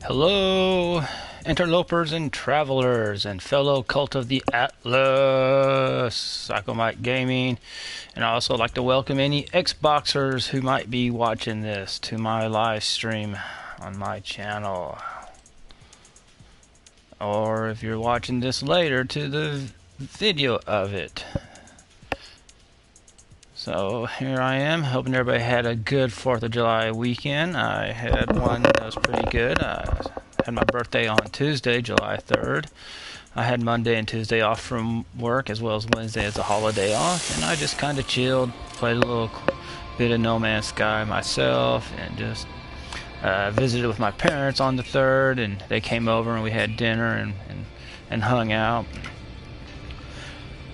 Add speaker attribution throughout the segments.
Speaker 1: Hello, interlopers and travelers and fellow cult of the Atlas, Psychomite Gaming, and I also like to welcome any Xboxers who might be watching this to my live stream on my channel. Or if you're watching this later, to the video of it. So here I am, hoping everybody had a good 4th of July weekend. I had one that was pretty good. I had my birthday on Tuesday, July 3rd. I had Monday and Tuesday off from work, as well as Wednesday as a holiday off, and I just kind of chilled, played a little bit of No Man's Sky myself, and just visited with my parents on the 3rd, and they came over and we had dinner and hung out.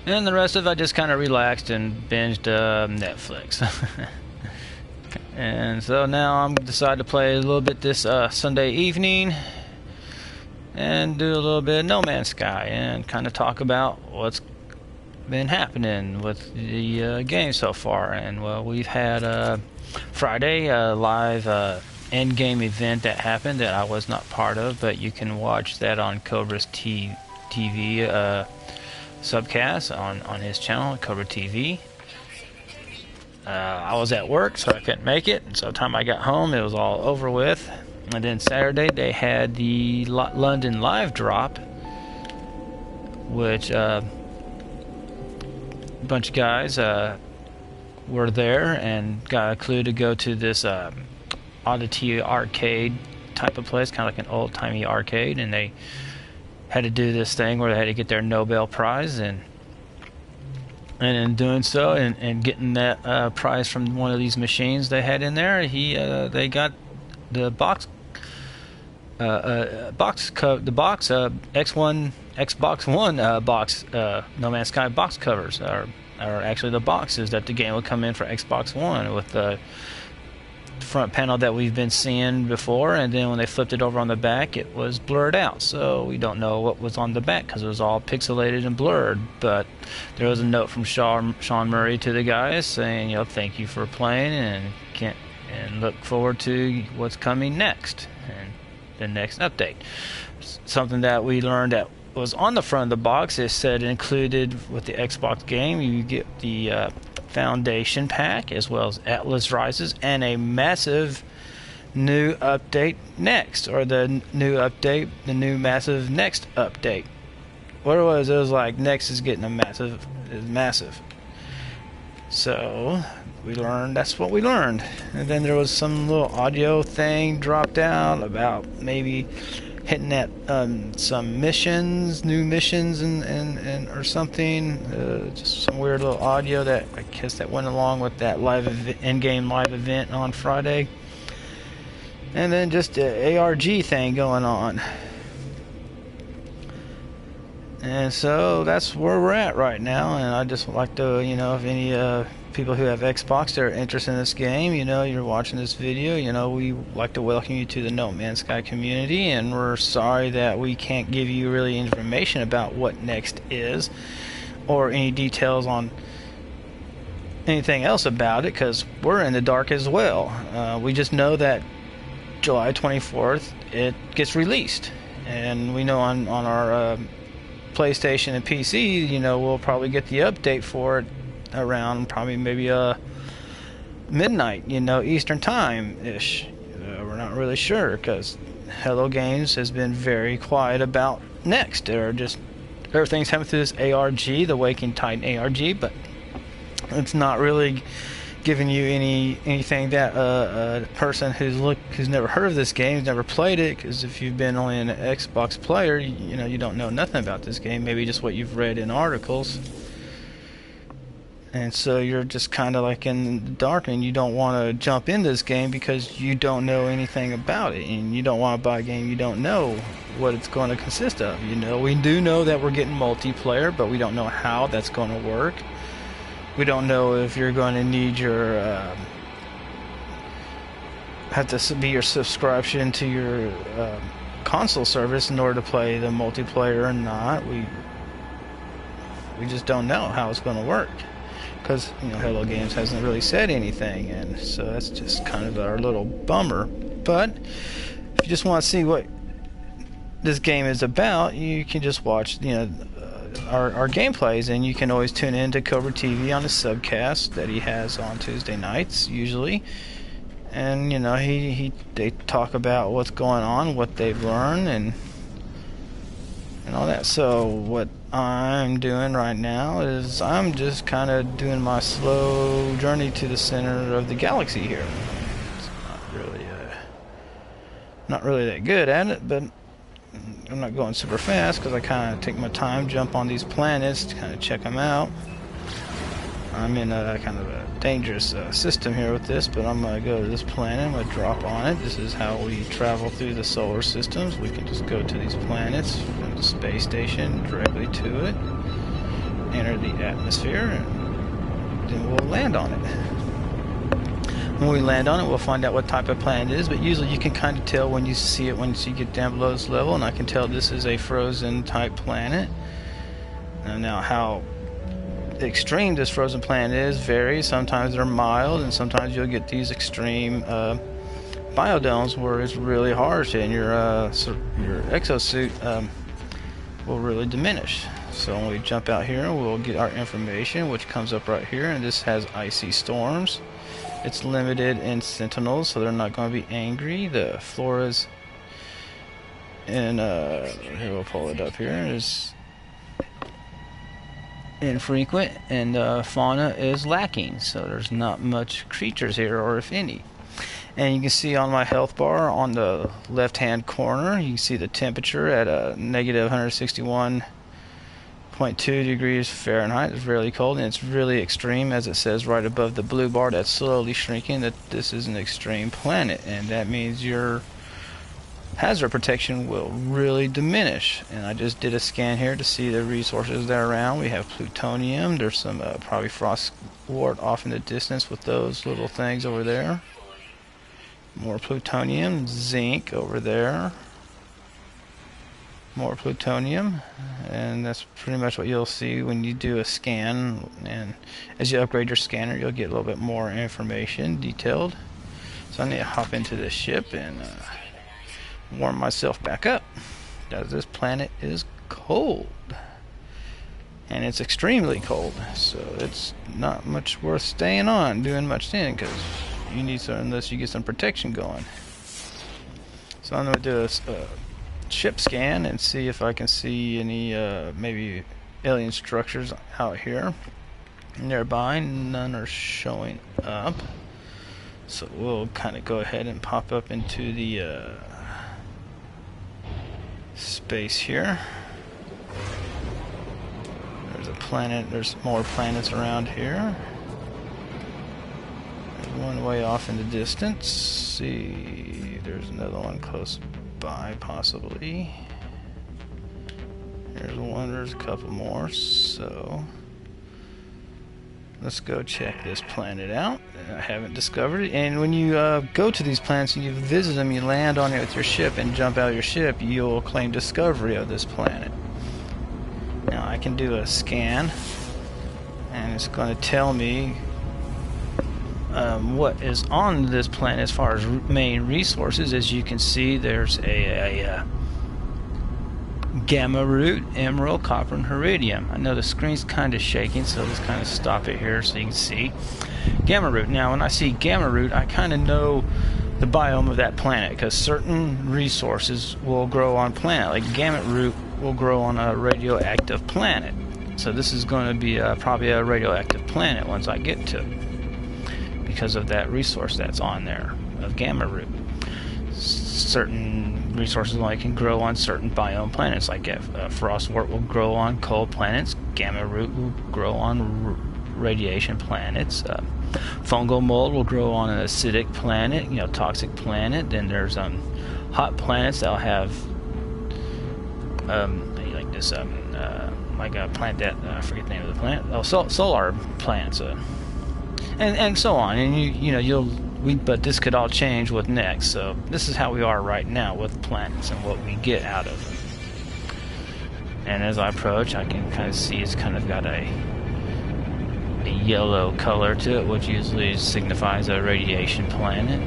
Speaker 1: And the rest of it, I just kind of relaxed and binged Netflix. And so now I'm decided to play a little bit this Sunday evening and do a little bit of No Man's Sky and kind of talk about what's been happening with the game so far. And well, we've had Friday a live end game event that happened that I was not part of, but you can watch that on Cobra's TV subcast on his channel, Cobra TV. I was at work, so I couldn't make it. And so by the time I got home, it was all over with. And then Saturday, they had the London Live Drop, which a bunch of guys were there and got a clue to go to this oddity arcade type of place, kind of like an old-timey arcade, and they had to do this thing where they had to get their Nobel Prize, and in doing so and getting that prize from one of these machines they had in there, they got the Xbox One box No Man's Sky box covers are actually the boxes that the game would come in for Xbox One, with the front panel that we've been seeing before, and then when they flipped it over on the back, it was blurred out, so we don't know what was on the back because it was all pixelated and blurred. But there was a note from Sean Murray to the guys saying, thank you for playing and look forward to what's coming next and the next update. Something that we learned that was on the front of the box, it said included with the Xbox game, you get the Foundation Pack, as well as Atlas Rises, and a massive new update next, or the new massive next update. What it was like next is getting massive. So that's what we learned. And then there was some little audio thing dropped out about maybe hitting at some new missions and or something, just some weird little audio that I guess that went along with that in-game live event on Friday, and then just the ARG thing going on. And so that's where we're at right now, and I just would like to, if any people who have Xbox that are interested in this game, you're watching this video, we like to welcome you to the No Man's Sky community, and we're sorry that we can't give you really information about what next is, or any details on anything else about it, because we're in the dark as well. We just know that July 24th it gets released, and we know on our PlayStation and PC, we'll probably get the update for it around probably maybe midnight, Eastern time ish. We're not really sure because Hello Games has been very quiet about next. Everything's happening through this ARG, the Waking Titan ARG, but it's not really giving you anything that a person who's never heard of this game, who's never played it, because if you've been only an Xbox player, you don't know nothing about this game, maybe just what you've read in articles. And so you're just kind of like in the dark, and you don't want to jump into this game because you don't know anything about it, and you don't want to buy a game you don't know what it's going to consist of. We do know that we're getting multiplayer, but we don't know how that's going to work. We don't know if you're going to need have to be your subscription to your console service in order to play the multiplayer or not. We just don't know how it's going to work, because Hello Games hasn't really said anything, and so that's just kind of our little bummer. But if you just want to see what this game is about, you can just watch, our gameplays, and you can always tune in to Cobra TV on his subcast that he has on Tuesday nights usually. And they talk about what's going on, what they've learned, and all that. So what I'm doing right now is I'm just kind of doing my slow journey to the center of the galaxy here. It's not really that good at it, but I'm not going super fast because I kind of take my time, jump on these planets to kind of check them out. I'm in a kind of a dangerous system here with this, but I'm going to go to this planet. I'm going to drop on it. This is how we travel through the solar systems. We can just go to these planets from the space station directly to it, enter the atmosphere, and then we'll land on it. When we land on it, we'll find out what type of planet it is, but usually you can kind of tell when you see it once you get down below this level, and I can tell this is a frozen type planet. Now how extreme this frozen planet is varies. Sometimes they're mild, and sometimes you'll get these extreme biodomes where it's really harsh, and your exosuit will really diminish. So when we jump out here, we'll get our information, which comes up right here, and this has icy storms. It's limited in sentinels, so they're not going to be angry. The flora's in here, we'll pull it up here, is infrequent, and fauna is lacking, so there's not much creatures here, or if any. And you can see on my health bar on the left hand corner, you can see the temperature at a negative 161.2 degrees Fahrenheit. It's really cold, and it's really extreme, as it says right above the blue bar that's slowly shrinking, that this is an extreme planet, and that means your hazard protection will really diminish. And I just did a scan here to see the resources that are around. We have plutonium. There's some probably frost wart off in the distance with those little things over there. More plutonium. Zinc over there. More plutonium. And that's pretty much what you'll see when you do a scan. And as you upgrade your scanner, you'll get a little bit more information detailed. So I need to hop into this ship and warm myself back up, because this planet is cold, and it's extremely cold, so it's not much worth staying on doing much in, because you need some, unless you get some protection going. So I'm going to do a ship scan and see if I can see any maybe alien structures out here nearby. None are showing up, so we'll kind of go ahead and pop up into the space here. There's a planet. There's more planets around here. There's one way off in the distance. See, there's another one close by, possibly. There's one. There's a couple more. So let's go check this planet out. I haven't discovered it. And when you go to these planets and you visit them, you land on it with your ship and jump out of your ship, you'll claim discovery of this planet. Now I can do a scan, and it's going to tell me what is on this planet as far as main resources. As you can see, there's a gamma root, emerald, copper, and iridium. I know the screen's kind of shaking, so let's kind of stop it here so you can see gamma root. Now when I see gamma root, I kind of know the biome of that planet, because certain resources will grow on planet, like gamma root will grow on a radioactive planet. So this is going to be probably a radioactive planet once I get to it, because of that resource that's on there of gamma root. Certain resources only can grow on certain biome planets, like frostwort will grow on cold planets, gamma root will grow on radiation planets, fungal mold will grow on an acidic planet, toxic planet. Then there's hot planets that'll have like this like a planet that I forget the name of the planet. Oh, solar planets, and so on. And but this could all change with next. So this is how we are right now with planets and what we get out of them. And as I approach, I can kind of see it's kind of got a yellow color to it, which usually signifies a radiation planet.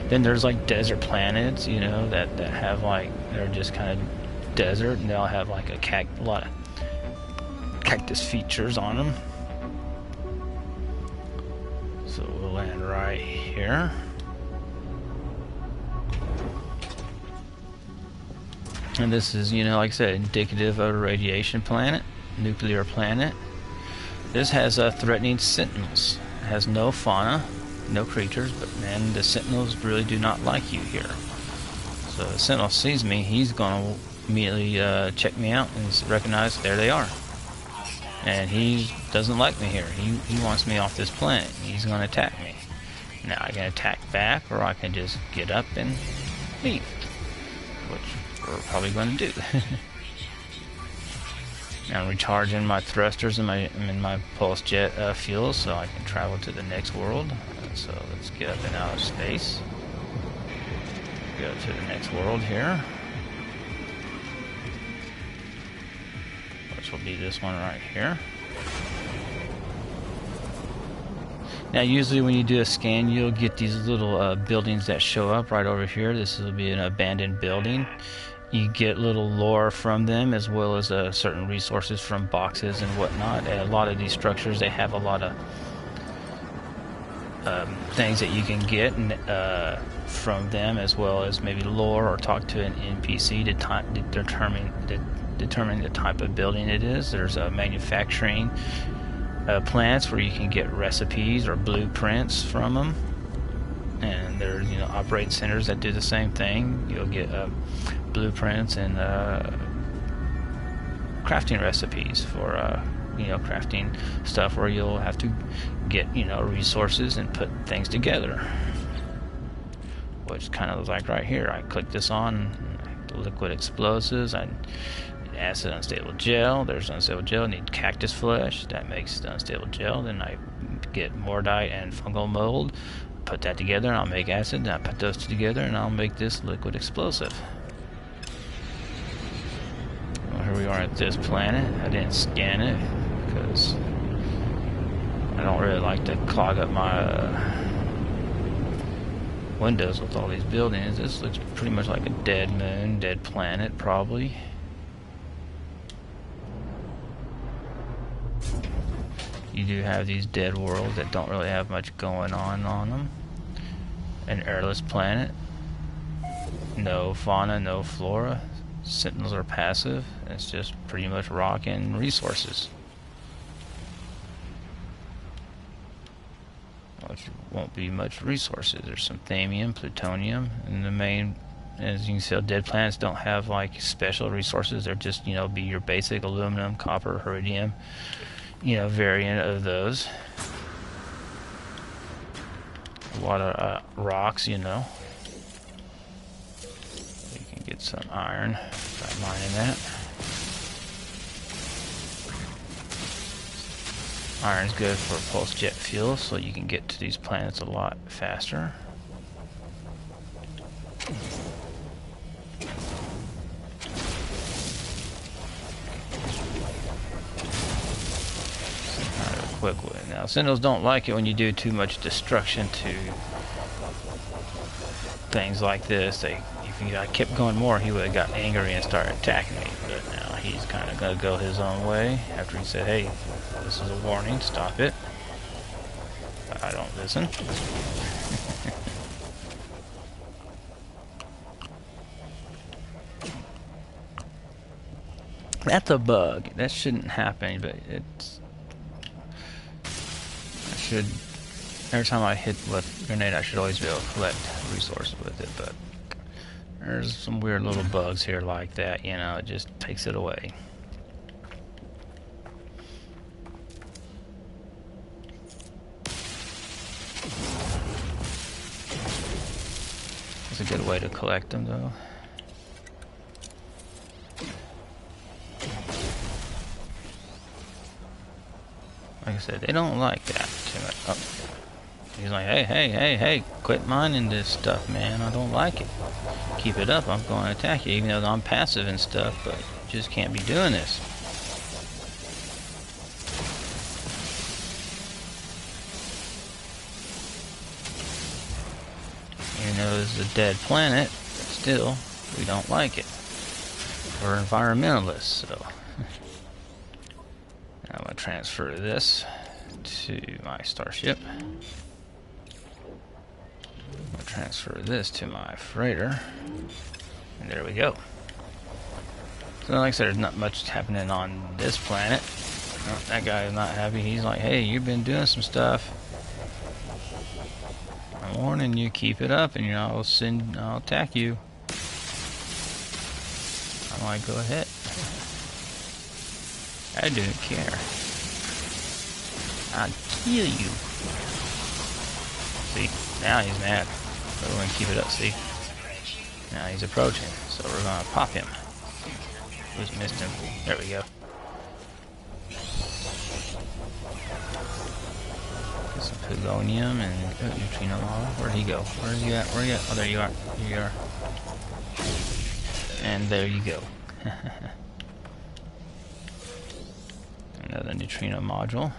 Speaker 1: Then there's like desert planets, you know, that have like, they're just kind of desert, and they'll have like a lot of cactus features on them. So we'll land right here. And this is, you know, like I said, indicative of a radiation planet, nuclear planet. This has threatening sentinels. It has no fauna, no creatures, but man, the sentinels really do not like you here. So if the sentinel sees me, he's going to immediately check me out and recognize there they are. And he doesn't like me here. He wants me off this planet. He's going to attack me. Now I can attack back, or I can just get up and leave, which we're probably going to do. Now I'm recharging my thrusters and in my pulse jet fuel, so I can travel to the next world. So let's get up and out of space. Go to the next world here, which will be this one right here. Now usually when you do a scan, you'll get these little buildings that show up right over here. This will be an abandoned building. You get little lore from them, as well as certain resources from boxes and whatnot. A lot of these structures, they have a lot of things that you can get from them, as well as maybe lore, or talk to an NPC to determine the type of building it is. There's manufacturing plants where you can get recipes or blueprints from them, and there's, you know, operating centers that do the same thing. You'll get blueprints and crafting recipes for you know, crafting stuff where you'll have to get, you know, resources and put things together, which kind of like right here. I click this on liquid explosives. I acid unstable gel. There's unstable gel. I need cactus flesh. That makes the unstable gel. Then I get mordite and fungal mold. Put that together and I'll make acid. Then I put those two together and I'll make this liquid explosive. Well, here we are at this planet. I didn't scan it because I don't really like to clog up my windows with all these buildings. This looks pretty much like a dead moon, dead planet probably. You do have these dead worlds that don't really have much going on them. An airless planet. No fauna, no flora. Sentinels are passive. It's just pretty much rock and resources. Which won't be much resources. There's some thamium, plutonium, and the main, as you can see, dead planets don't have like special resources. They're just, you know, be your basic aluminum, copper, iridium, you know, variant of those. A lot of rocks, you know. You can get some iron by mining that. Iron's good for pulse jet fuel, so you can get to these planets a lot faster. Quick way. Now, Sentinels don't like it when you do too much destruction to things like this. If I kept going more, he would have got angry and started attacking me. But now he's kind of going to go his own way after he said, "Hey, this is a warning. Stop it." But I don't listen. That's a bug. That shouldn't happen, but it's. Every time I hit with a grenade, I should always be able to collect resources with it, but there's some weird little bugs here like that, you know, it just takes it away. It's a good way to collect them, though. Like I said, they don't like that too much. Oh. He's like, hey, quit mining this stuff, man. I don't like it. Keep it up, I'm going to attack you, even though I'm passive and stuff, but you just can't be doing this. Even though it's a dead planet, still, we don't like it. We're environmentalists, so. I'm going to transfer this to my starship. I'll transfer this to my freighter. And there we go. So like I said, there's not much happening on this planet. Oh, that guy is not happy. He's like, hey, you've been doing some stuff. I'm warning you, keep it up and I'll attack you. I'm like, go ahead. I don't care. I'll kill you. See, now he's mad. But we're gonna keep it up, see? Now he's approaching, so we're gonna pop him. Just missed him. There we go. Get some plutonium and neutrino model. Where'd he go? Where's he at? Where are you at? Oh, there you are. Here you are. And there you go. Another neutrino module.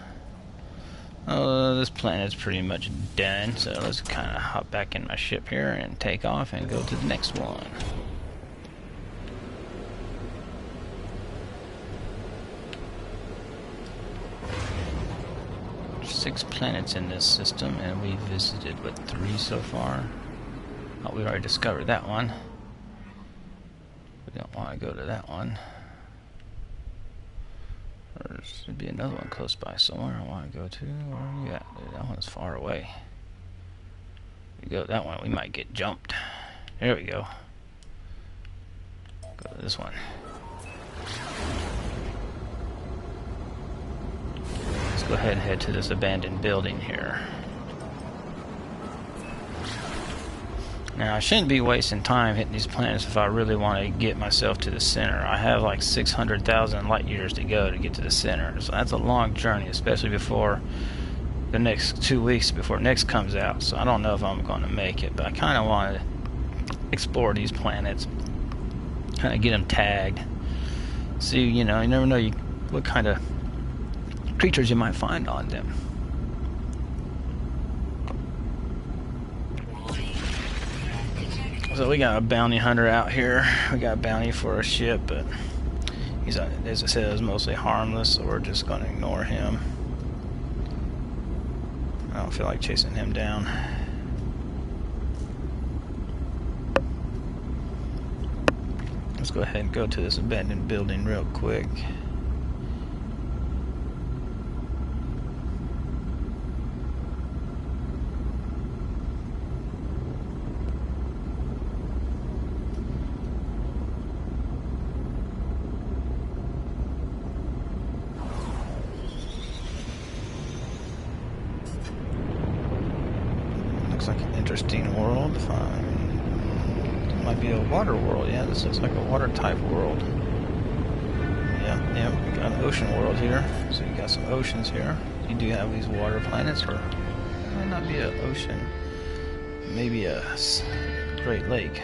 Speaker 1: Oh, this planet's pretty much done, so let's kind of hop back in my ship here and take off and go to the next one. 6 planets in this system, and we visited, what, 3 so far? Oh, we already discovered that one. We don't want to go to that one. There should be another one close by somewhere I want to go to. Where are you at? That one's far away. If we go that one, we might get jumped. There we go. Go to this one. Let's go ahead and head to this abandoned building here. Now, I shouldn't be wasting time hitting these planets if I really want to get myself to the center. I have like 600,000 light years to go to get to the center. So that's a long journey, especially before the next 2 weeks before next comes out. So I don't know if I'm going to make it, but I kind of want to explore these planets, kind of get them tagged. See, you know, you never know what kind of creatures you might find on them. So we got a bounty hunter out here. We got a bounty for a ship, but he's, as I said, is mostly harmless, so we're just going to ignore him. I don't feel like chasing him down. Let's go ahead and go to this abandoned building real quick. Looks like an interesting world. It might be a water world. Yeah, this looks like a water type world. Yeah, we got an ocean world here. So you got some oceans here. You do have these water planets, or it might not be an ocean. Maybe a Great Lake.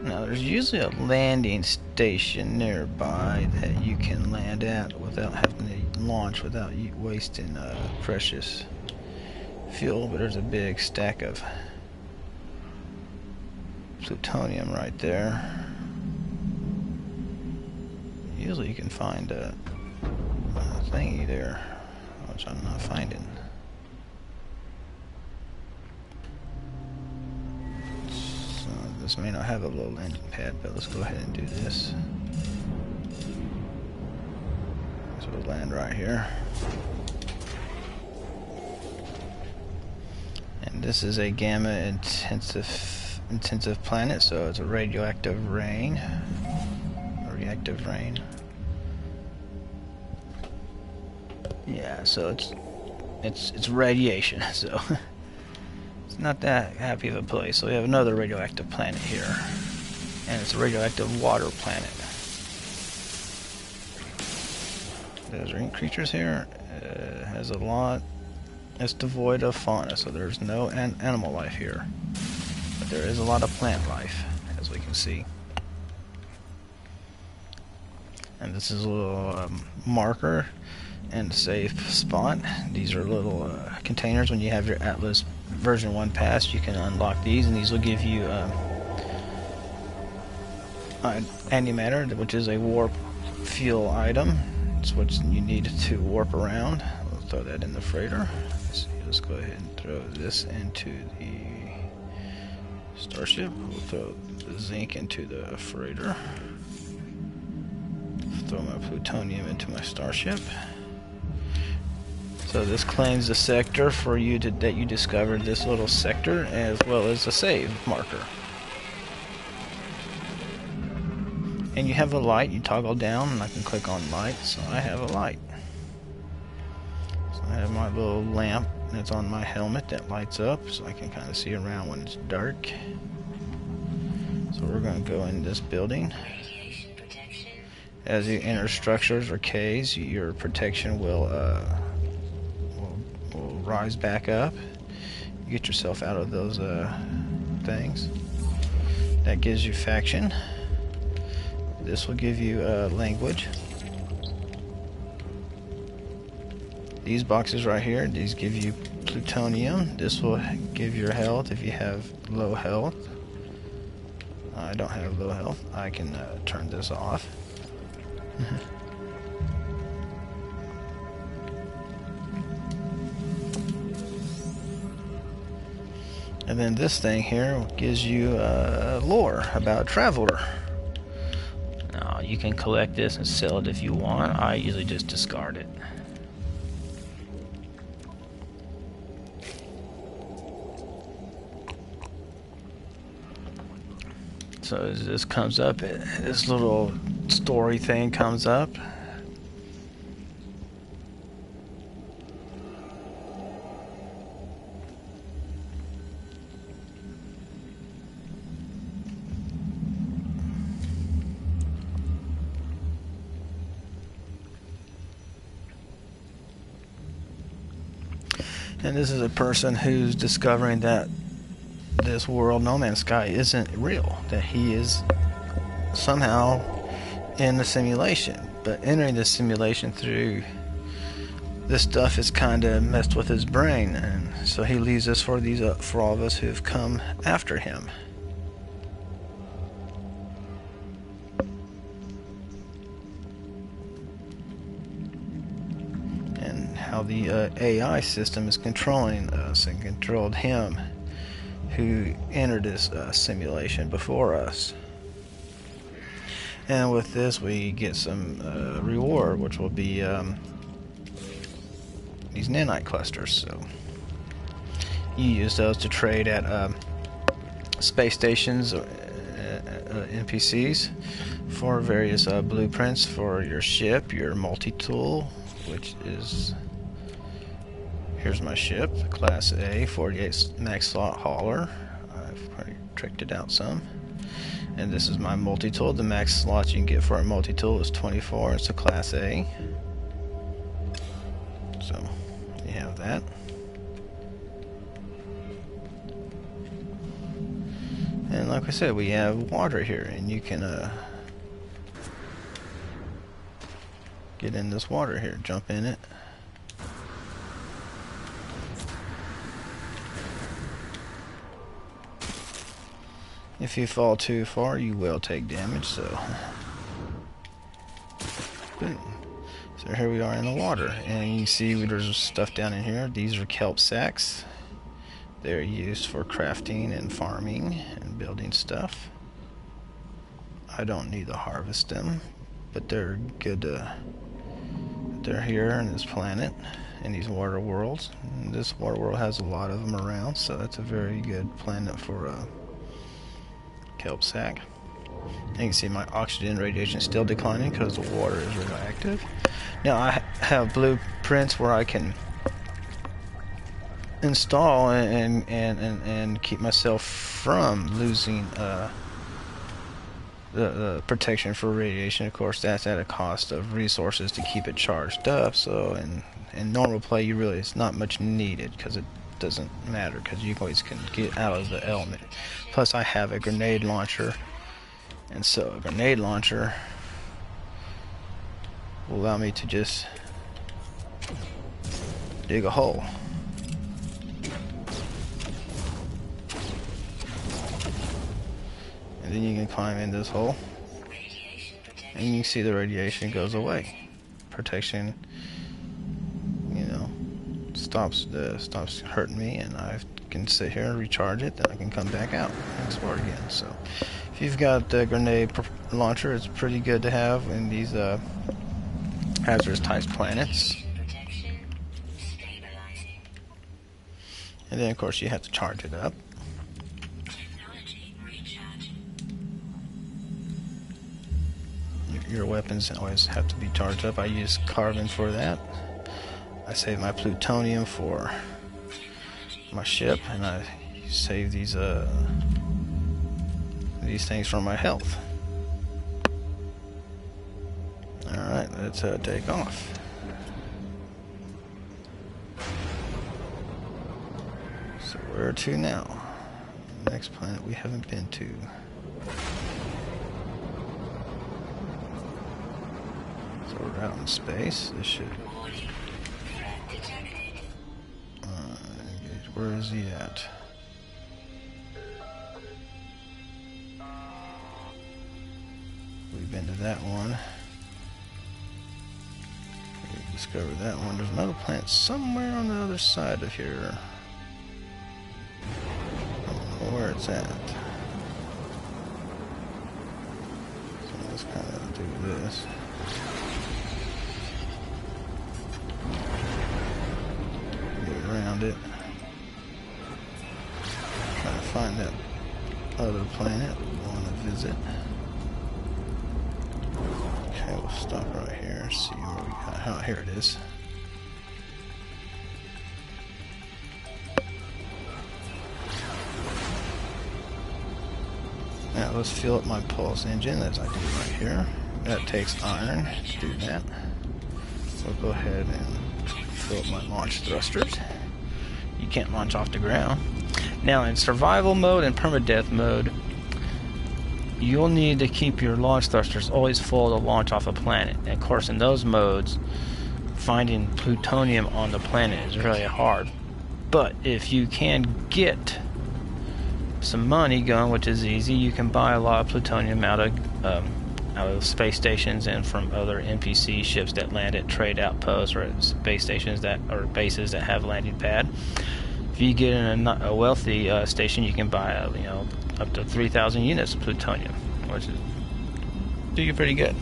Speaker 1: Now, there's usually a landing station nearby that you can land at without having to launch, without wasting precious fuel, but there's a big stack of plutonium right there. Usually you can find a thingy there, which I'm not finding. So this may not have a little landing pad, but let's go ahead and do this. So we'll land right here. And this is a gamma intensive planet, so it's a radioactive rain. Reactive rain. Yeah, so it's radiation, so it's not that happy of a place. So we have another radioactive planet here, and it's a radioactive water planet. There's any creatures here. Has a lot. It's devoid of fauna, so there's no animal life here. But there is a lot of plant life, as we can see. And this is a little marker and a safe spot. These are little containers. When you have your Atlas version 1 pass, you can unlock these, and these will give you antimatter, which is a warp fuel item. It's what you need to warp around. We'll throw that in the freighter. So let's go ahead and throw this into the starship. We'll throw the zinc into the freighter. Throw my plutonium into my starship. So this claims the sector for you that you discovered this little sector, as well as a save marker. And you have a light. You toggle down, and I can click on light. So I have a light. So I have my little lamp that's on my helmet that lights up, so I can kind of see around when it's dark. So we're going to go in this building. As you enter structures or caves, your protection will rise back up. You get yourself out of those things. That gives you faction. This will give you language. These boxes right here, these give you plutonium. This will give your health if you have low health. I don't have low health. I can turn this off. And then this thing here gives you lore about Traveler. Now you can collect this and sell it if you want. I usually just discard it. So as this comes up, this little story thing comes up. And this is a person who's discovering that this world, No Man's Sky, isn't real. That he is somehow in the simulation. But entering the simulation through this stuff has kind of messed with his brain. And so he leaves this for for all of us who have come after him. How the AI system is controlling us and controlled him who entered this simulation before us. And with this we get some reward, which will be these nanite clusters. So you use those to trade at space stations or NPCs for various blueprints for your ship, your multi-tool, which is... Here's my ship, Class A, 48 max slot hauler. I've probably tricked it out some. And this is my multi-tool. The max slots you can get for a multi-tool is 24. It's a Class A. So, you have that. And like I said, we have water here, and you can get in this water here, jump in it. If you fall too far, you will take damage, so... Boom. So here we are in the water, and you can see there's stuff down in here. These are kelp sacks. They're used for crafting and farming and building stuff. I don't need to harvest them, but they're good to... They're here on this planet, in these water worlds. And this water world has a lot of them around, so that's a very good planet for kelp sack. And you can see my oxygen radiation is still declining because the water is radioactive. Now I have blueprints where I can install and keep myself from losing the protection for radiation. Of course, that's at a cost of resources to keep it charged up. So in normal play, it's not much needed because it doesn't matter, because you always can get out of the element. Plus I have a grenade launcher, and so a grenade launcher will allow me to just dig a hole. And then you can climb in this hole. And you can see the radiation goes away. Protection, you know, stops hurting me, and I can sit here and recharge it. Then I can come back out and explore again. So, if you've got a grenade launcher, it's pretty good to have in these hazardous type planets. And then, of course, you have to charge it up. Your weapons always have to be charged up. I use carbon for that. I save my plutonium for my ship, and I save these things for my health. Alright, let's take off. So where to now? Next planet we haven't been to. So we're out in space. This should... where is he at? We've been to that one. We discovered that one. There's another planet somewhere on the other side of here. I don't know where it's at. So let's kind of do this. Get around it. Trying to find that other planet we want to visit. Okay, we'll stop right here, see where we got. Oh, here it is. Now let's fill up my pulse engine as I do right here. That takes iron to do that. We'll go ahead and fill up my launch thrusters. You can't launch off the ground. Now in survival mode and permadeath mode, you'll need to keep your launch thrusters always full to launch off a planet. And of course, in those modes, finding plutonium on the planet is really hard. But if you can get some money going, which is easy, you can buy a lot of plutonium out of space stations and from other NPC ships that land at trade outposts or at space stations that or bases that have landing pad. If you get in a wealthy station, you can buy up to 3,000 units of plutonium, which is do you pretty good.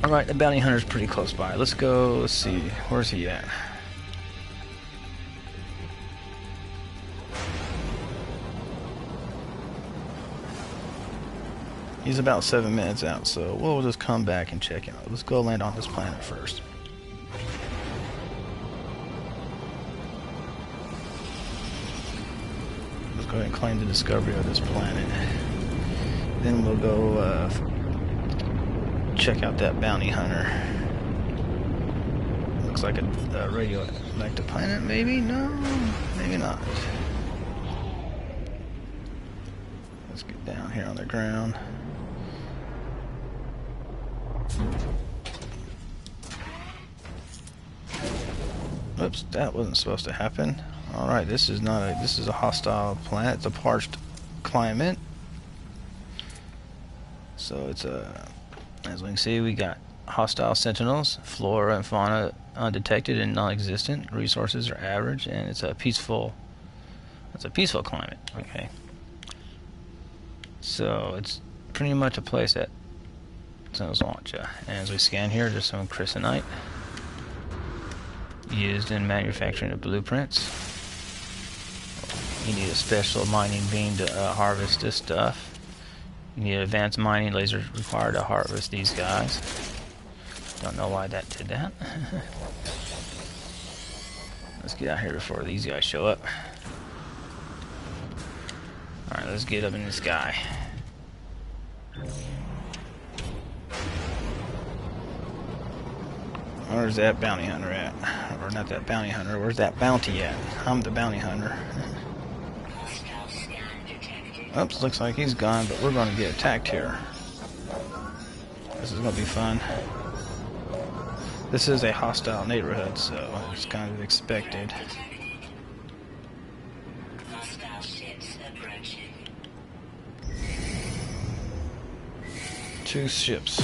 Speaker 1: Alright, the bounty hunter's pretty close by. Let's go, let's see, where's he at? He's about 7 minutes out, so we'll just come back and check him out. Let's go land on this planet first. Let's go ahead and claim the discovery of this planet. Then we'll go check out that bounty hunter. Looks like a radioactive planet, maybe? No, maybe not. Let's get down here on the ground. Oops, that wasn't supposed to happen. Alright, this is a hostile planet. It's a parched climate. So it's as we can see, we got hostile sentinels, flora and fauna undetected and non-existent, resources are average, and it's a peaceful climate. Okay. So it's pretty much a place that sends launch. And as we scan here, there's some crysonite used in manufacturing of blueprints. You need a special mining beam to harvest this stuff. You need advanced mining lasers required to harvest these guys. Don't know why that did that. Let's get out here before these guys show up. Alright, let's get up in the sky. Where's that bounty hunter at? Or not that bounty hunter, where's that bounty at? I'm the bounty hunter. Oops, looks like he's gone, but we're going to get attacked here. This is going to be fun. This is a hostile neighborhood, so it's kind of expected.
Speaker 2: Hostile ships approaching.
Speaker 1: 2 ships.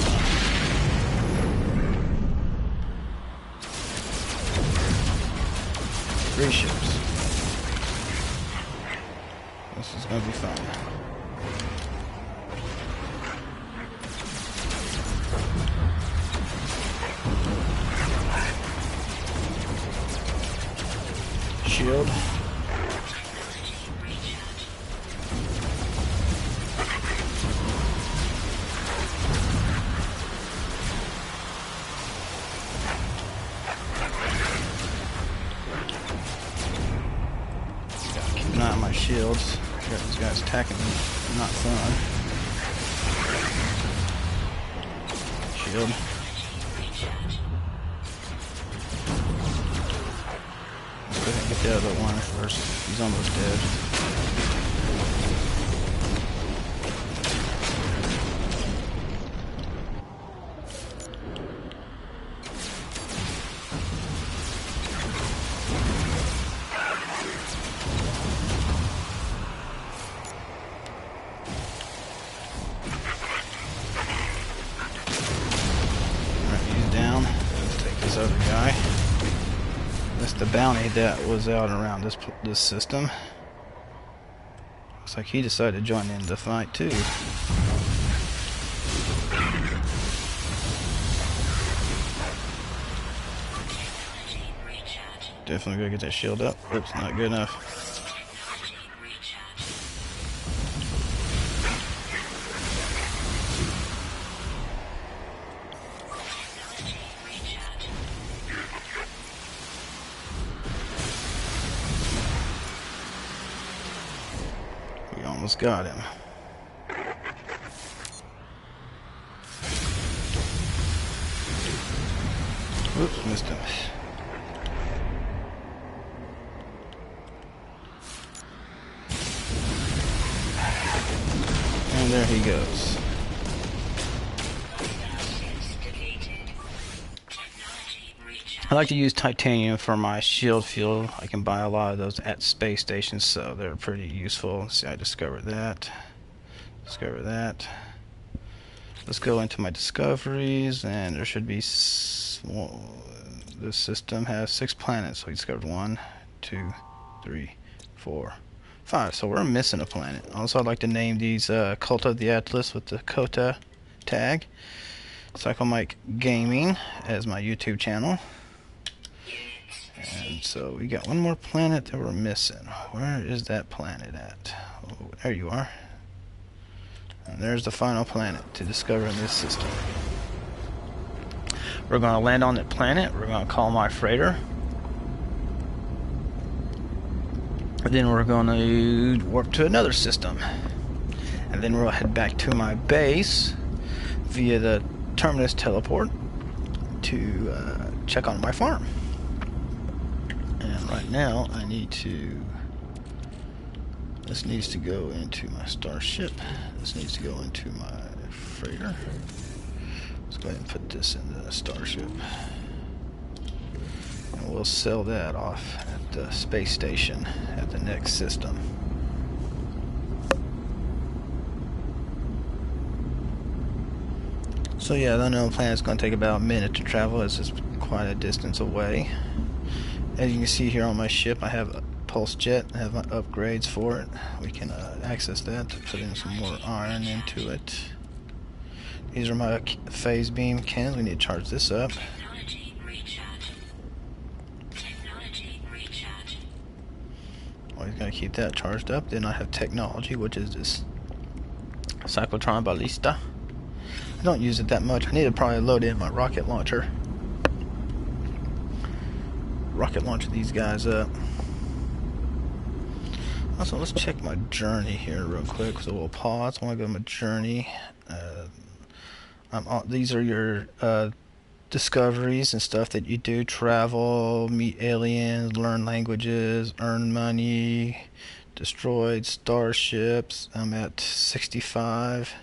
Speaker 1: 3 ships. This is gonna be fun. Shield. Gotta keep an eye on my shields. Got these guys attacking me. Not fun. Shield. Let's go ahead and get the other one first. He's almost dead. Other guy. That's the bounty that was out around this system. Looks like he decided to join in the fight too. Definitely gotta get that shield up. Oops, not good enough. Almost got him. Oops, missed him. And there he goes. I like to use titanium for my shield fuel. I can buy a lot of those at space stations, so they're pretty useful. See, I discovered that. Discover that. Let's go into my discoveries, and there should be. Well, this system has 6 planets, so we discovered 1, 2, 3, 4, 5. So we're missing a planet. Also, I'd like to name these Cult of the Atlas with the Kota tag. Cycle Mike Gaming as my YouTube channel. And so we got one more planet that we're missing. Where is that planet at? Oh, there you are. And there's the final planet to discover in this system. We're going to land on that planet. We're going to call my freighter. And then we're going to warp to another system. And then we'll head back to my base via the Terminus teleport to check on my farm. And right now I need to, this needs to go into my starship, this needs to go into my freighter. Let's go ahead and put this in the starship, and we'll sell that off at the space station at the next system. So yeah, the unknown planet is going to take about a minute to travel, as it's quite a distance away. As you can see here on my ship, I have a pulse jet. I have my upgrades for it. We can access that to put in some more iron into it. These are my phase beam cannons. We need to charge this up. Always gotta keep that charged up. Then I have technology, which is this cyclotron ballista. I don't use it that much. I need to probably load in my rocket launcher. Rocket launch these guys up. Also, let's check my journey here real quick. So we'll pause. I want to go to my journey. These are your discoveries and stuff that you do. Travel, meet aliens, learn languages, earn money, destroyed starships. I'm at 65.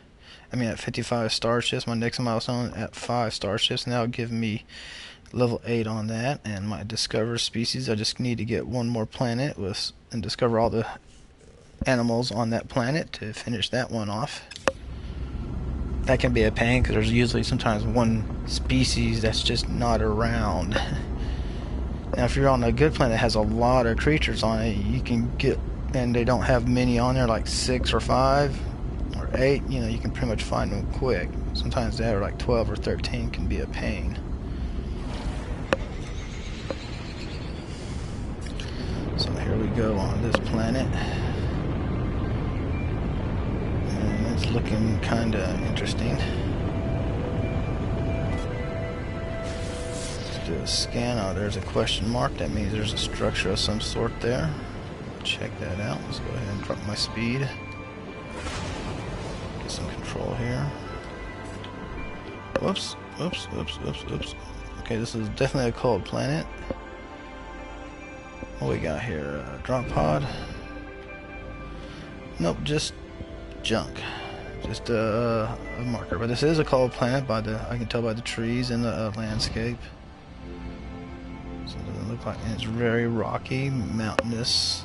Speaker 1: I mean at 55 starships. My next milestone at 5 starships, and that'll give me level 8 on that, and my discover species, I just need to get one more planet and discover all the animals on that planet to finish that one off. That can be a pain because there's usually sometimes one species that's just not around. Now if you're on a good planet that has a lot of creatures on it, you can get, and they don't have many on there, like 6 or 5 or 8, you know, you can pretty much find them quick. Sometimes they have like 12 or 13 can be a pain. So here we go on this planet. And it's looking kinda interesting. Let's do a scan. Oh, there's a question mark. That means there's a structure of some sort there. Check that out. Let's go ahead and drop my speed. Get some control here. Whoops, oops, oops, oops, oops. Okay, this is definitely a cold planet. What we got here? Drop pod? Nope, just junk. Just a marker. But this is a cold planet by the, I can tell by the trees and the landscape. So it doesn't look like, and it's very rocky, mountainous.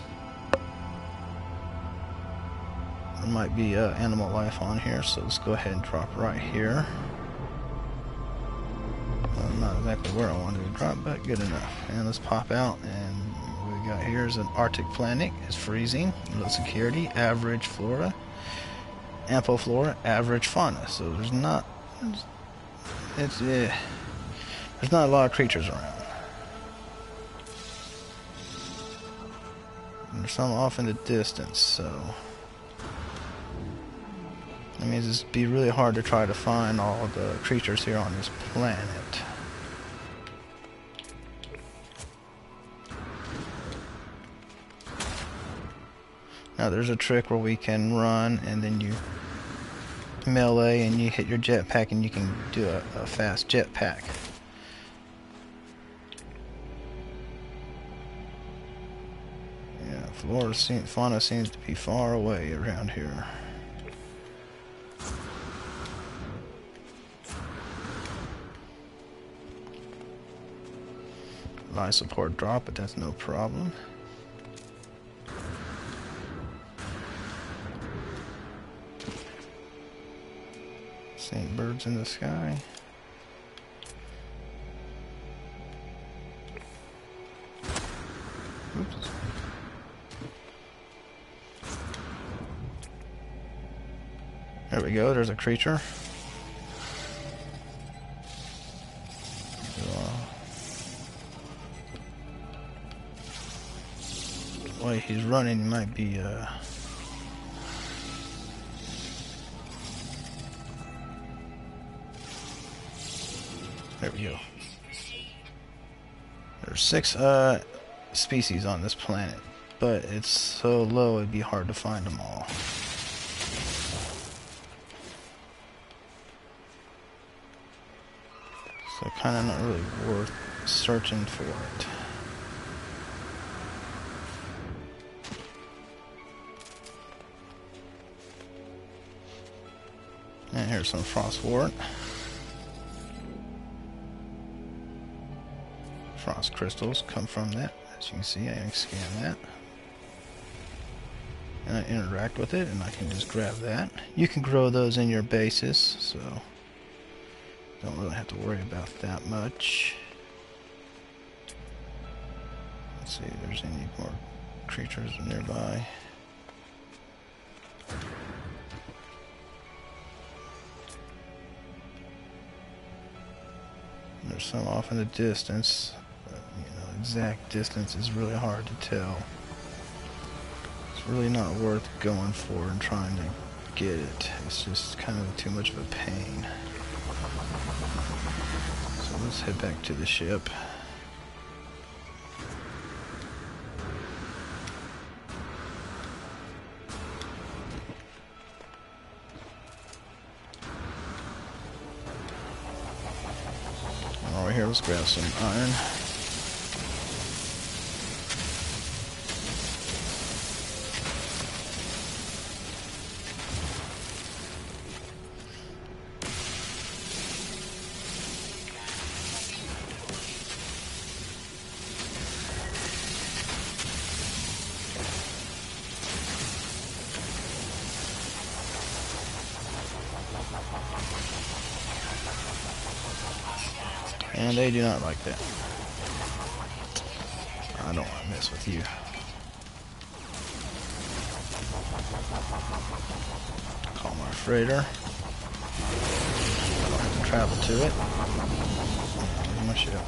Speaker 1: There might be animal life on here, so let's go ahead and drop right here. Not exactly where I wanted to drop, but good enough. And let's pop out, and what we got here is an Arctic planet. It's freezing, low security, average flora, ample flora, average fauna. So there's not, there's not a lot of creatures around. And there's some off in the distance, so that means it'd be really hard to try to find all the creatures here on this planet. Now there's a trick where we can run and then you melee and you hit your jetpack and you can do a fast jetpack. Yeah, fauna seems to be far away around here. Life support drop, but that's no problem. Seeing birds in the sky. Oops. There we go, there's a creature. The way he's running, he might be there we go. There's 6 species on this planet, but it's so low it'd be hard to find them all. So kind of not really worth searching for it. And here's some frostwort. Frost crystals come from that. As you can see, I can scan that. And I interact with it, and I can just grab that. You can grow those in your bases, so don't really have to worry about that much. Let's see if there's any more creatures nearby. There's some off in the distance. Exact distance is really hard to tell. It's really not worth going for and trying to get it. It's just kind of too much of a pain. So let's head back to the ship. Alright, here, let's grab some iron. And they do not like that. I don't want to mess with you. Call my freighter. I don't have to travel to it. Where's my ship?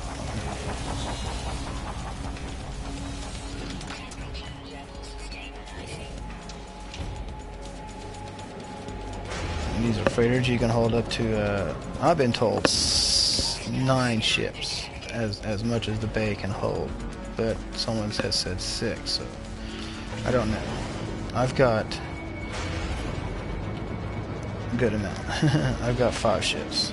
Speaker 1: And these are freighters you can hold up to, I've been told 9 ships, as much as the bay can hold. But someone has said 6, so I don't know. I've got a good amount. I've got 5 ships.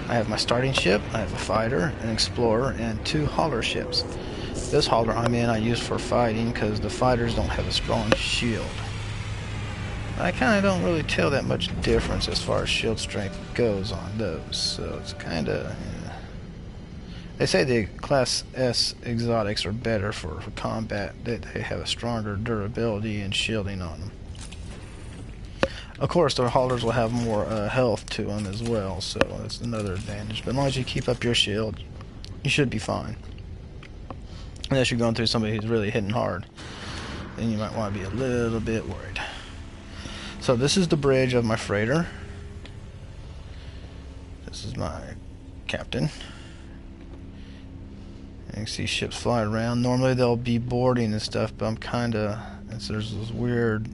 Speaker 1: I have my starting ship, I have a fighter, an explorer, and 2 hauler ships. This hauler I'm in I use for fighting because the fighters don't have a strong shield. I kind of don't really tell that much difference as far as shield strength goes on those, so it's kind of... Yeah. They say the Class S exotics are better for combat, that they have a stronger durability and shielding on them. Of course, their haulers will have more health to them as well, so that's another advantage. But as long as you keep up your shield, you should be fine. Unless you're going through somebody who's really hitting hard, then you might want to be a little bit worried. So this is the bridge of my freighter. This is my captain. You can see ships flying around. Normally they'll be boarding and stuff, but I'm kinda... There's this weird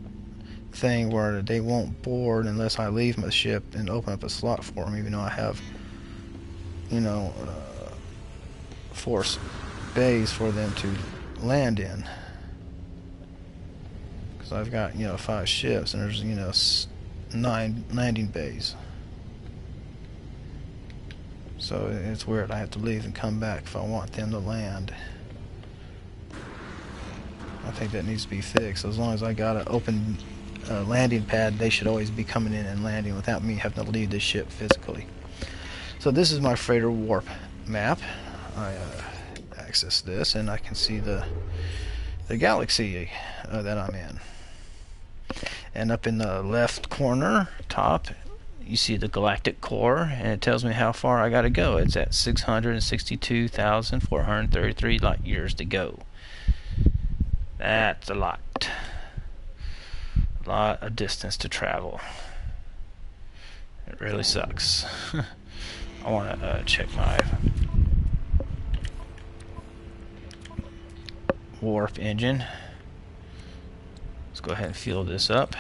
Speaker 1: thing where they won't board unless I leave my ship and open up a slot for them, even though I have, you know, 4 bays for them to land in. Because I've got, you know, 5 ships and there's, you know, 9 landing bays. So it's weird. I have to leave and come back if I want them to land. I think that needs to be fixed. As long as I got an open landing pad, they should always be coming in and landing without me having to leave the ship physically. So this is my freighter warp map. I access this and I can see the galaxy that I'm in. And up in the left corner, top, you see the galactic core, and it tells me how far I gotta go. It's at 662,433 light years to go. That's a lot. A lot of distance to travel. It really sucks. I want to check my warp engine. Let's go ahead and fuel this up.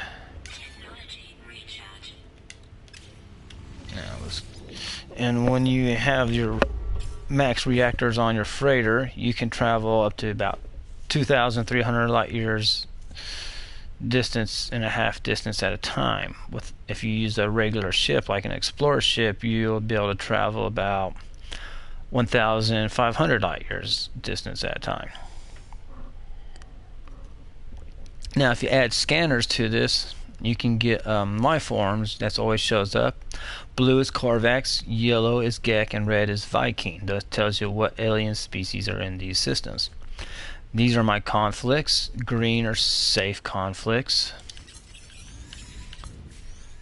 Speaker 1: And when you have your max reactors on your freighter, you can travel up to about 2,300 light years distance and a half distance at a time. If you use a regular ship like an explorer ship, you'll be able to travel about 1,500 light years distance at a time. Now if you add scanners to this, you can get my forms. That's always shows up. Blue is Korvax, yellow is Gek, and red is Viking. That tells you what alien species are in these systems. These are my conflicts. Green are safe conflicts.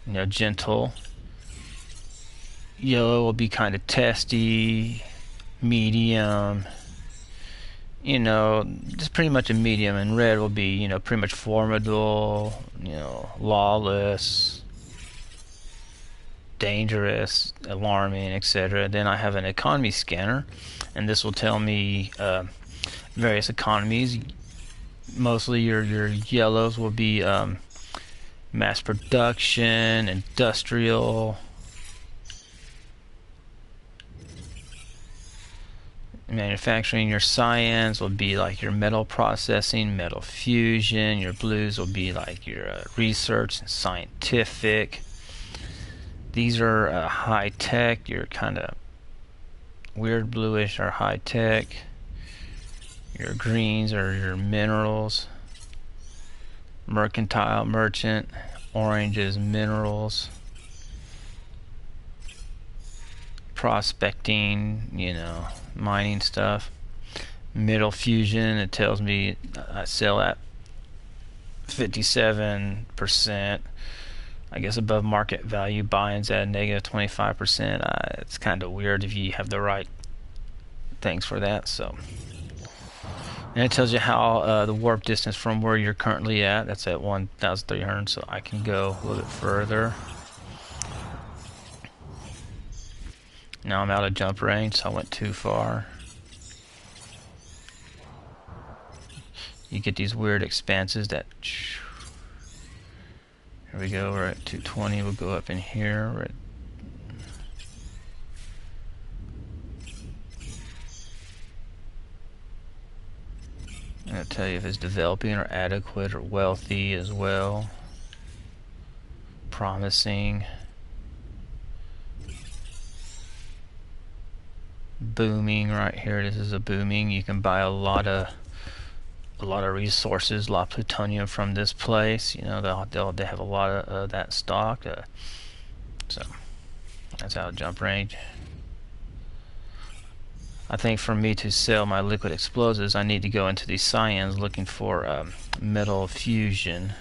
Speaker 1: You know, gentle. Yellow will be kind of testy, medium. You know, just pretty much a medium. And red will be, you know, pretty much formidable, you know, lawless, dangerous, alarming, etc. Then I have an economy scanner, and this will tell me various economies. Mostly your yellows will be mass production, industrial, manufacturing. Your cyans will be like your metal processing, metal fusion. Your blues will be like your research and scientific. These are high tech. Your kind of weird bluish are high tech. Your greens are your minerals. Mercantile, merchant. Orange is minerals. Prospecting, you know, mining stuff. Middle fusion, it tells me I sell at 57%. I guess above market value. Buy-ins at -25%. It's kind of weird if you have the right things for that. So, and it tells you how the warp distance from where you're currently at. That's at 1,300. So I can go a little bit further. Now I'm out of jump range, so I went too far. You get these weird expanses that. Here we go. We're at 220. We'll go up in here. We're at I'm going to tell you if it's developing or adequate or wealthy as well. Promising. Booming right here. This is a booming. You can buy a lot of resources, a lot of plutonium from this place. You know, they have a lot of that stock. So that's out of jump range. I think for me to sell my liquid explosives, I need to go into these cyans looking for metal fusion.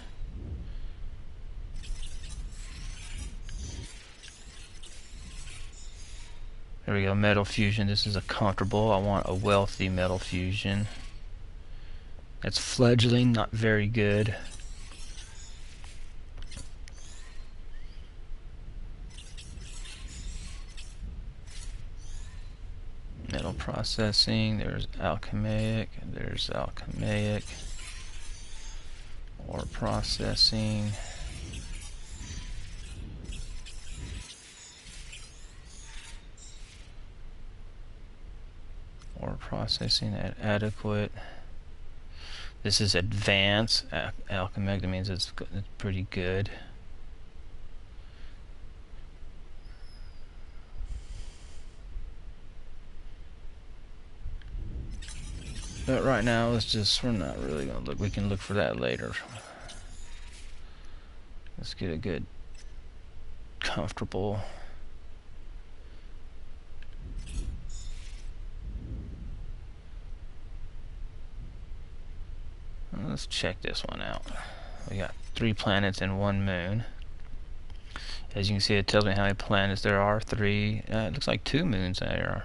Speaker 1: There we go, metal fusion. This is a comfortable. I want a wealthy metal fusion. It's fledgling, not very good. Metal processing, there's alchemaic, ore processing. Ore processing at adequate. This is advanced alchemaic, that means it's pretty good. But right now, we're not really going to look. We can look for that later. Let's get a good, comfortable. Let's check this one out. We got 3 planets and 1 moon. As you can see, it tells me how many planets there are. 3. It looks like 2 moons there.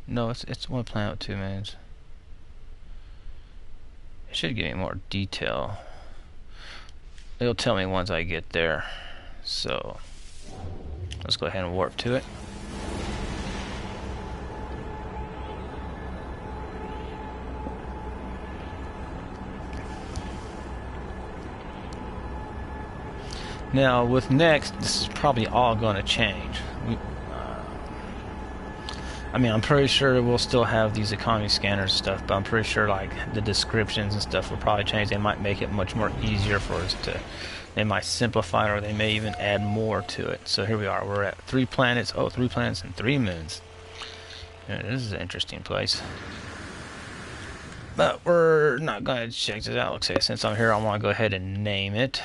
Speaker 1: No, it's 1 planet with 2 moons. It should give me more detail. It'll tell me once I get there. So let's go ahead and warp to it. Now with next, this is probably all going to change. I mean, I'm pretty sure we'll still have these economy scanners and stuff, but I'm pretty sure like the descriptions and stuff will probably change. They might make it much more easier for us to. They might simplify it, or they may even add more to it. So here we are. We're at 3 planets. Oh, 3 planets and 3 moons. Yeah, this is an interesting place. But we're not going to check this out. Let's say since I'm here, I want to go ahead and name it.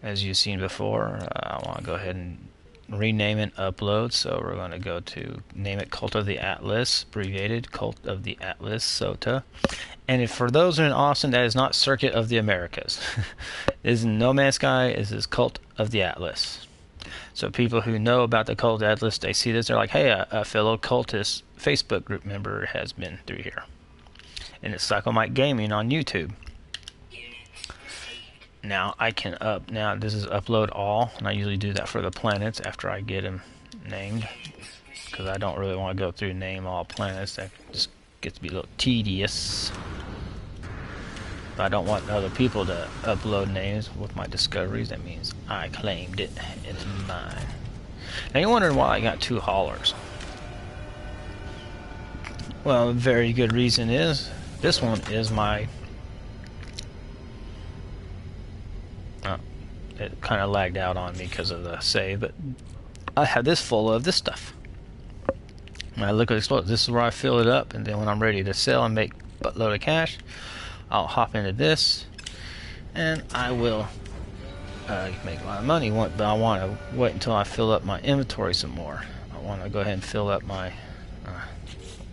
Speaker 1: As you've seen before, I want to go ahead and rename and upload. So we're going to go to name it Cult of the Atlas, abbreviated Cult of the Atlas SOTA. And if for those in Austin, that is not Circuit of the Americas. This is No Man's Sky. This is Cult of the Atlas. So people who know about the Cult of the Atlas, they see this, they're like, hey, a fellow cultist Facebook group member has been through here. And it's Psychomite Gaming on YouTube. Now I can now this is upload all, and I usually do that for the planets after I get them named, because I don't really want to go through name all planets. That just gets to be a little tedious. But I don't want other people to upload names with my discoveries. That means I claimed it. It's mine. Now you're wondering why I got 2 haulers. Well, a very good reason is this one is my. It kind of lagged out on me because of the save, but I have this full of this stuff. My liquid explosive. This is where I fill it up, and then when I'm ready to sell and make a buttload of cash, I'll hop into this, and I will make a lot of money. But I want to wait until I fill up my inventory some more. I want to go ahead and fill up my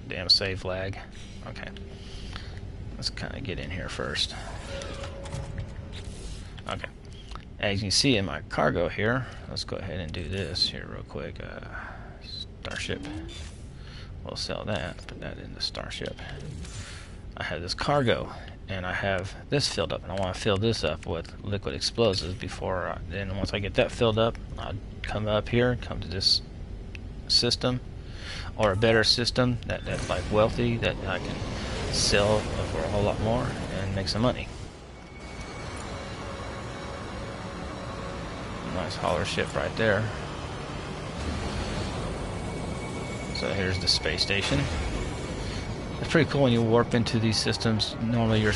Speaker 1: damn save lag. Okay, let's kind of get in here first. Okay. As you can see in my cargo here, let's go ahead and do this here real quick. Starship. We'll sell that. Put that in the starship. I have this cargo, and I have this filled up, and I want to fill this up with liquid explosives before. Then once I get that filled up, I'll come up here, come to this system, or a better system that's like wealthy, that I can sell for a whole lot more and make some money. Nice hauler ship right there. So here's the space station. It's pretty cool when you warp into these systems. Normally your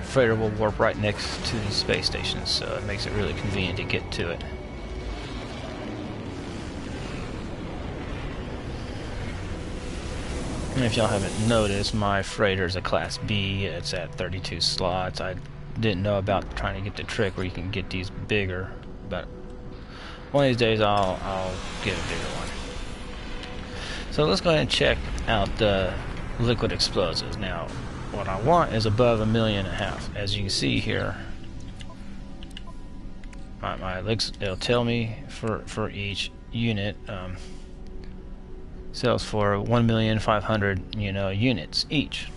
Speaker 1: freighter will warp right next to these space stations, so it makes it really convenient to get to it. And if y'all haven't noticed, my freighter is a Class B. It's at 32 slots. I didn't know about trying to get the trick where you can get these bigger, but one of these days I'll get a bigger one. So let's go ahead and check out the liquid explosives. Now, what I want is above 1.5 million. As you can see here, it'll tell me for each unit sells for 1,500,000 units each.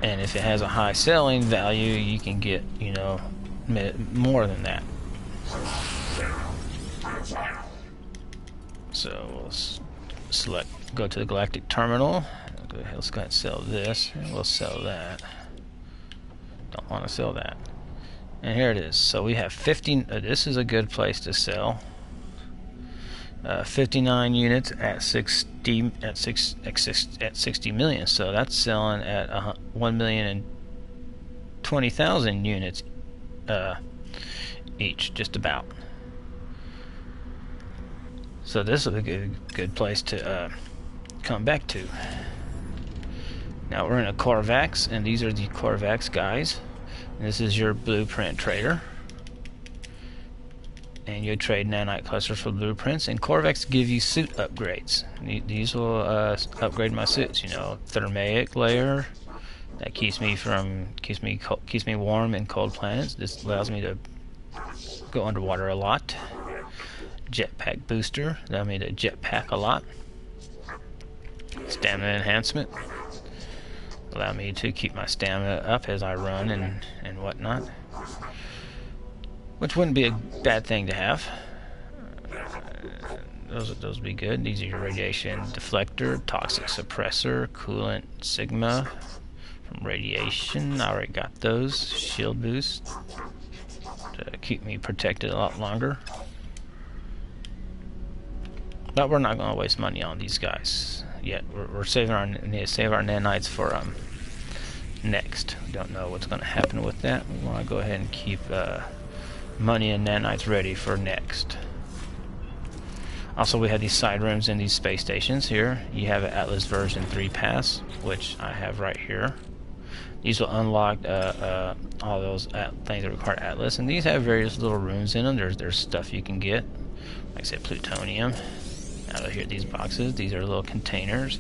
Speaker 1: And if it has a high selling value, you can get more than that. So we'll go to the galactic terminal. Let's go ahead and sell this, and we'll sell that. Don't want to sell that. And here it is. So we have 15. This is a good place to sell. 59 units at 60 million. So that's selling at 1,020,000 units each, just about. So this is a good place to come back to. Now we're in a Corvax, and these are the Corvax guys. And this is your blueprint trader. And you trade nanite clusters for blueprints, and Corvax give you suit upgrades. These will upgrade my suits. Thermaic layer that keeps me warm in cold planets. This allows me to go underwater a lot. Jetpack booster, allow me to jetpack a lot. Stamina enhancement, allow me to keep my stamina up as I run and whatnot, which wouldn't be a bad thing to have. Those would be good. These are your radiation deflector, toxic suppressor, coolant sigma from radiation. I already got those. Shield boost to keep me protected a lot longer. But we're not going to waste money on these guys yet. We're saving need to save our nanites for next. We don't know what's going to happen with that. We want to go ahead and keep money and nanites ready for next. Also, we have these side rooms in these space stations here. You have an Atlas version 3 pass, which I have right here. These will unlock all those things that require Atlas, and these have various little rooms in them. There's stuff you can get, like I said, plutonium. Out of here, these boxes. These are little containers.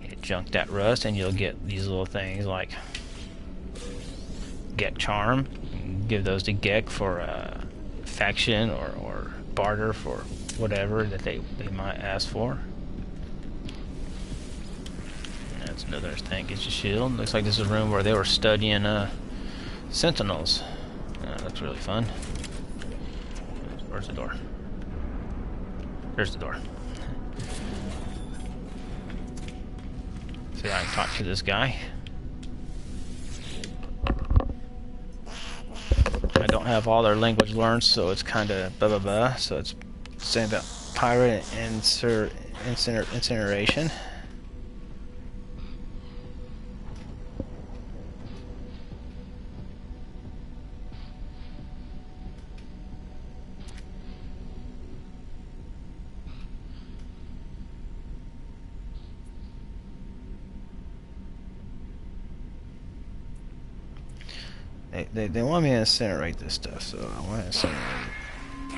Speaker 1: You junk that rust, and you'll get these little things like Gek Charm. Give those to Gek for faction or barter for whatever that they might ask for. And that's another thing. Get your shield. Looks like this is a room where they were studying Sentinels. That's really fun. Where's the door? There's the door. See, I can talk to this guy. I don't have all their language learned, so it's kind of blah blah blah. So it's saying about pirate incineration. They want me to incinerate this stuff, so I want to incinerate it.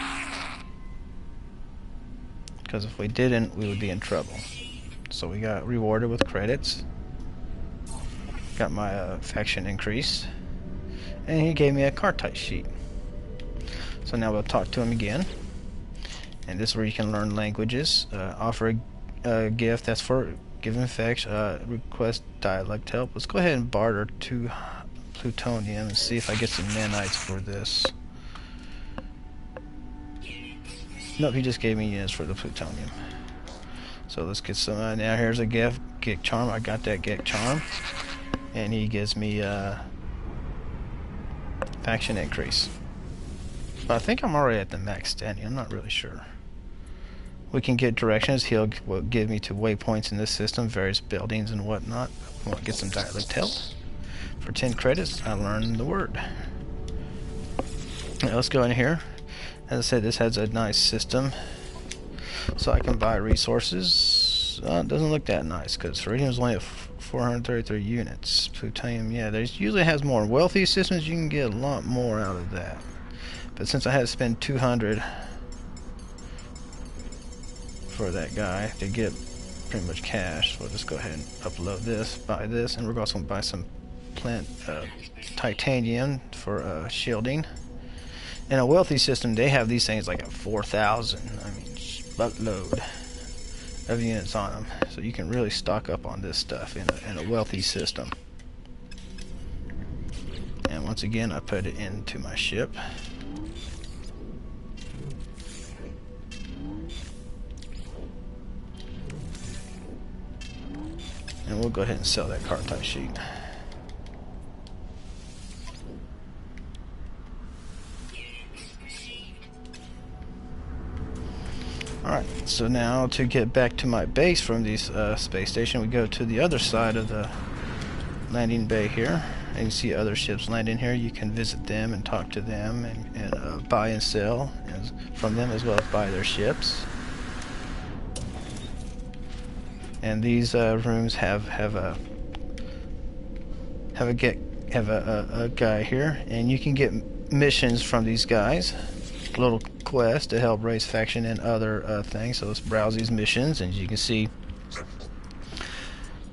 Speaker 1: Because if we didn't, we would be in trouble. So we got rewarded with credits. Got my faction increased. And he gave me a car type sheet. So now we'll talk to him again. And this is where you can learn languages. Offer a gift. That's for giving effects. Request dialect help. Let's go ahead and barter 2 plutonium and see if I get some nanites for this. Nope, he just gave me units for the plutonium. So let's get some. Now here's a gift. Get charm. I got that get charm. And he gives me faction increase. But I think I'm already at the max standing. I'm not really sure. We can get directions. He'll give me to waypoints in this system, various buildings and whatnot. I want to get some dialect help. For 10 credits, I learned the word. Now let's go in here. As I said, this has a nice system. So I can buy resources. It doesn't look that nice because Iridium is only at 433 units. Plutonium, yeah, there's usually has more. Wealthy systems, you can get a lot more out of that. But since I had to spend 200 for that guy to get pretty much cash, we'll just go ahead and upload this, buy this, and we're also going to buy some plant titanium for shielding. In a wealthy system, they have these things like at 4,000. I mean, buttload of units on them, so you can really stock up on this stuff in a wealthy system. And once again, I put it into my ship. And we'll go ahead and sell that card type sheet. Alright, so now to get back to my base from this space station, we go to the other side of the landing bay here. And you see other ships landing here. You can visit them and talk to them and buy and sell from them, as well as buy their ships. And these rooms have a guy here, and you can get missions from these guys. Little quest to help raise faction and other things. So let's browse these missions, and you can see,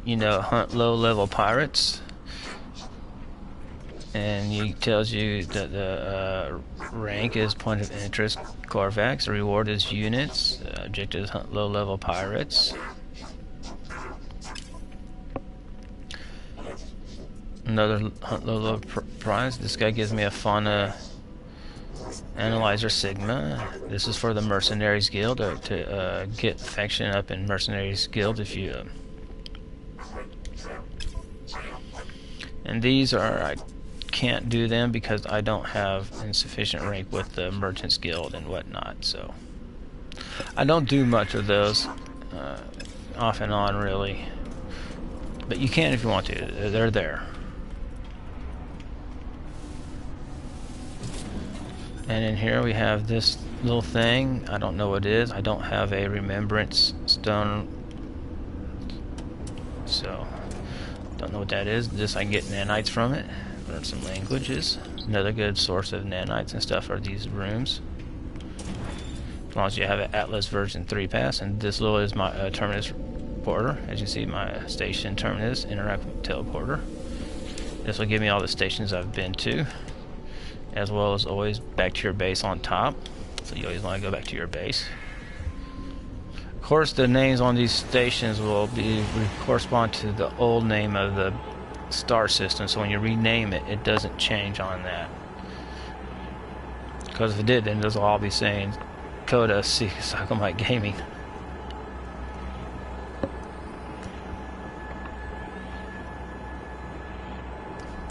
Speaker 1: you know, hunt low-level pirates, and it tells you that the rank is point of interest Corvax. The reward is units. Objective is hunt low-level pirates. Another hunt low-level prize. This guy gives me a fauna Analyzer Sigma. This is for the Mercenaries Guild to get faction up in Mercenaries Guild if you. And these are, I can't do them because I don't have insufficient rank with the Merchants Guild and whatnot. So I don't do much of those off and on really. But you can if you want to. They're there. And in here we have this little thing. I don't know what it is. I don't have a remembrance stone, so don't know what that is. This I can get nanites from it. Learn some languages. Another good source of nanites and stuff are these rooms. As long as you have an Atlas version 3 pass. And this little is my terminus porter. As you see, my station terminus interactive teleporter. This will give me all the stations I've been to, as well as always back to your base on top. So you always want to go back to your base. Of course, the names on these stations will correspond to the old name of the star system. So when you rename it, it doesn't change on that. Because if it did, then those will all be saying Coda Cyclemite Gaming.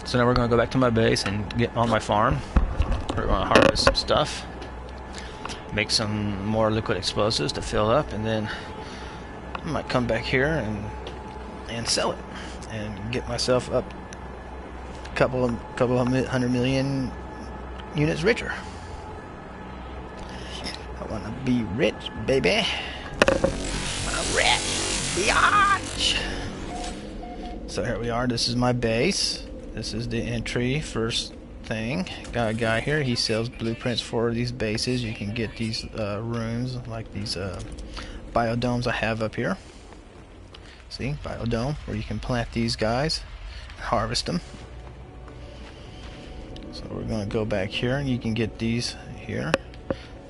Speaker 1: So now we're going to go back to my base and get on my farm. We're going to harvest some stuff, make some more liquid explosives to fill up, and then I might come back here and sell it and get myself up a couple of 100 million units richer. I want to be rich, baby. I'm rich, biatch. So here we are. This is my base. This is the entry first thing. Got a guy here. He sells blueprints for these bases. You can get these rooms like these biodomes I have up here. See, biodome, where you can plant these guys and harvest them. So we're going to go back here, and you can get these here.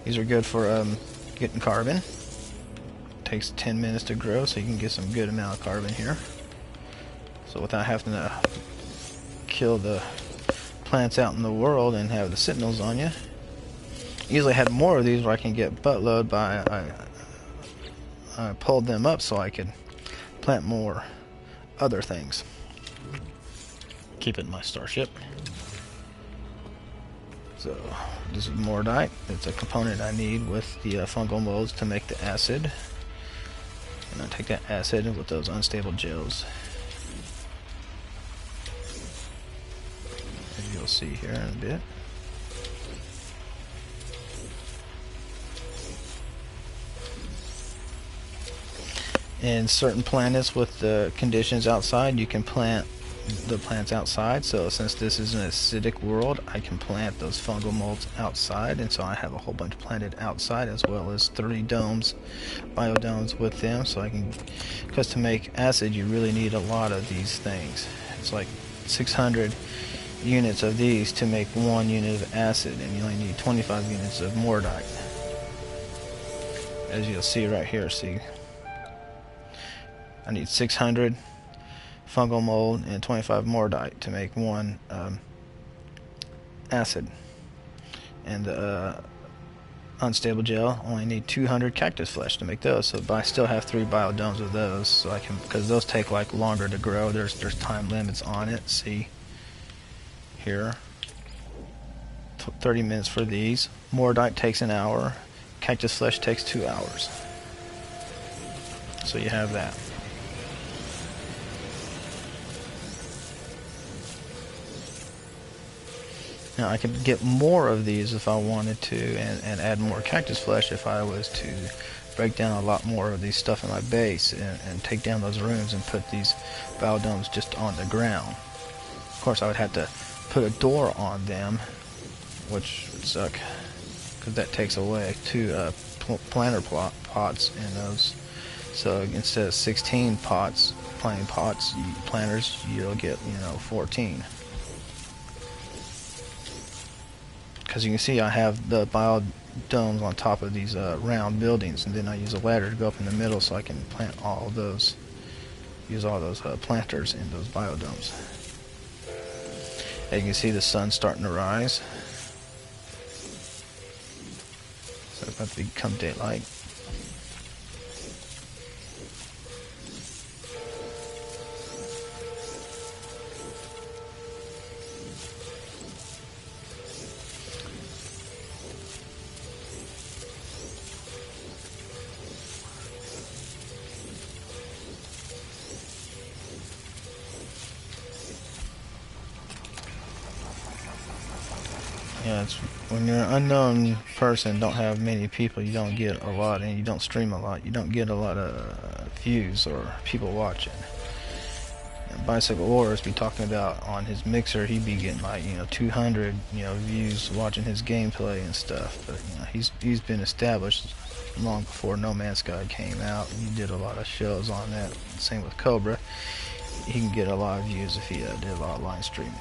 Speaker 1: These are good for getting carbon. Takes 10 minutes to grow, so you can get some good amount of carbon here. So without having to kill the plants out in the world and have the sentinels on you. Usually I had more of these where I can get buttload, but I pulled them up so I could plant more other things. Keep it in my starship. So this is Mordite. It's a component I need with the fungal molds to make the acid. And I take that acid with those unstable gels. As you'll see here in a bit. In certain planets with the conditions outside, you can plant the plants outside. So since this is an acidic world, I can plant those fungal molds outside, and so I have a whole bunch planted outside, as well as 30 domes, biodomes with them. So I can, because to make acid you really need a lot of these things. It's like 600 units of these to make 1 unit of acid, and you only need 25 units of Mordite. As you'll see right here, see, I need 600 fungal mold and 25 Mordite to make 1 acid. And the unstable gel, only need 200 cactus flesh to make those. So I still have 3 biodomes of those, so I can, because those take like longer to grow. There's time limits on it. See here, 30 minutes for these. Mordite takes an hour. Cactus flesh takes 2 hours. So you have that. Now I could get more of these if I wanted to, and add more cactus flesh if I was to break down a lot more of these stuff in my base and take down those runes and put these biodomes just on the ground. Of course I would have to put a door on them, which would suck, because that takes away 2 planter pots in those. So instead of 16 pots, planting pots, planters, you'll get, 14. Because you can see I have the biodomes on top of these round buildings, and then I use a ladder to go up in the middle so I can plant all those, use all those planters in those biodomes. As you can see, the sun's starting to rise. So it's about to become daylight. Yeah, it's when you're an unknown person, don't have many people, you don't get a lot, and you don't stream a lot, you don't get a lot of views or people watching. And Bicycle Wars be talking about on his mixer, he'd be getting like 200 views watching his gameplay and stuff. But he's been established long before No Man's Sky came out, and he did a lot of shows on that. Same with Cobra. He can get a lot of views if he did a lot of line streaming.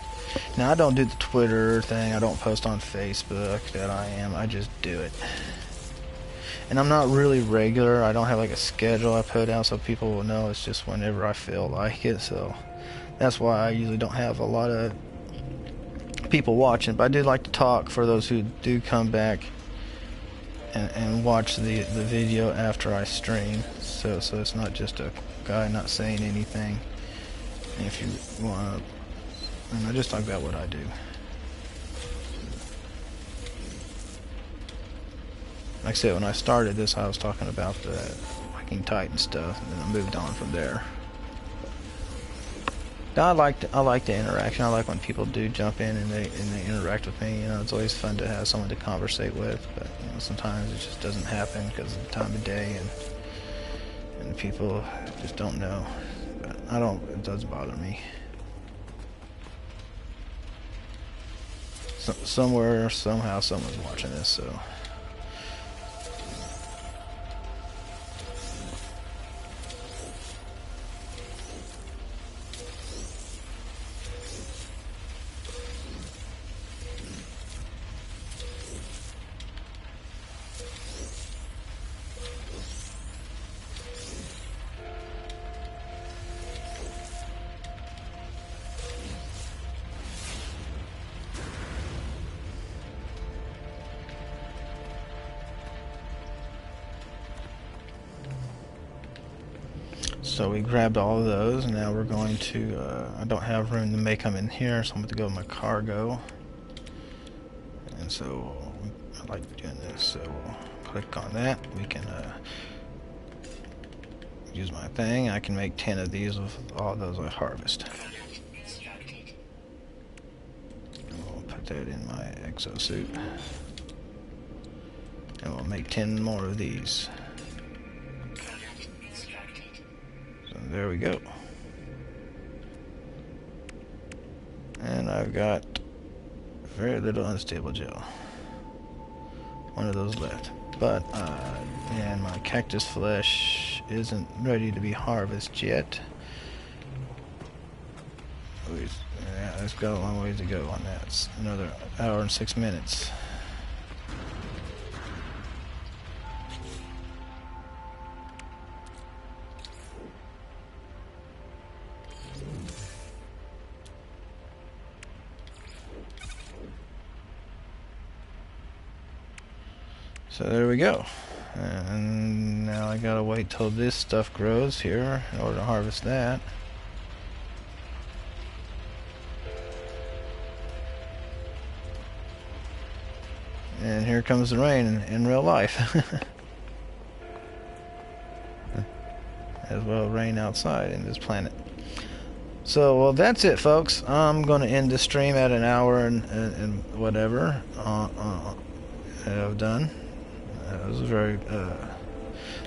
Speaker 1: Now I don't do the Twitter thing, I don't post on Facebook that I just do it. And I'm not really regular, I don't have like a schedule I put out so people will know, it's just whenever I feel like it. So that's why I usually don't have a lot of people watching, but I do like to talk for those who do come back and watch the video after I stream. So it's not just a guy not saying anything. And if you want to, and I just talk about what I do. Like I said, when I started this, I was talking about the Viking Titan stuff, and then I moved on from there. I like the interaction. I like when people do jump in and they interact with me. It's always fun to have someone to conversate with. But sometimes it just doesn't happen because of the time of day, and people just don't know. But it doesn't bother me. Somewhere, somehow, someone's watching this, so. So we grabbed all of those, and now we're going to, I don't have room to make them in here, so I'm going to go to my cargo. And so, I like doing this, so we'll click on that. We can use my thing. I can make 10 of these with all those I harvest. And we'll put that in my exosuit. And we'll make 10 more of these. So there we go. And I've got very little unstable gel. One of those left. But, and my cactus flesh isn't ready to be harvested yet. Yeah, it's got a long ways to go on that. It's another hour and 6 minutes. So there we go. And now I gotta wait till this stuff grows here in order to harvest that. And here comes the rain in real life. As well rain outside in this planet. So, well, that's it, folks. I'm going to end the stream at an hour and whatever I've done. It was very,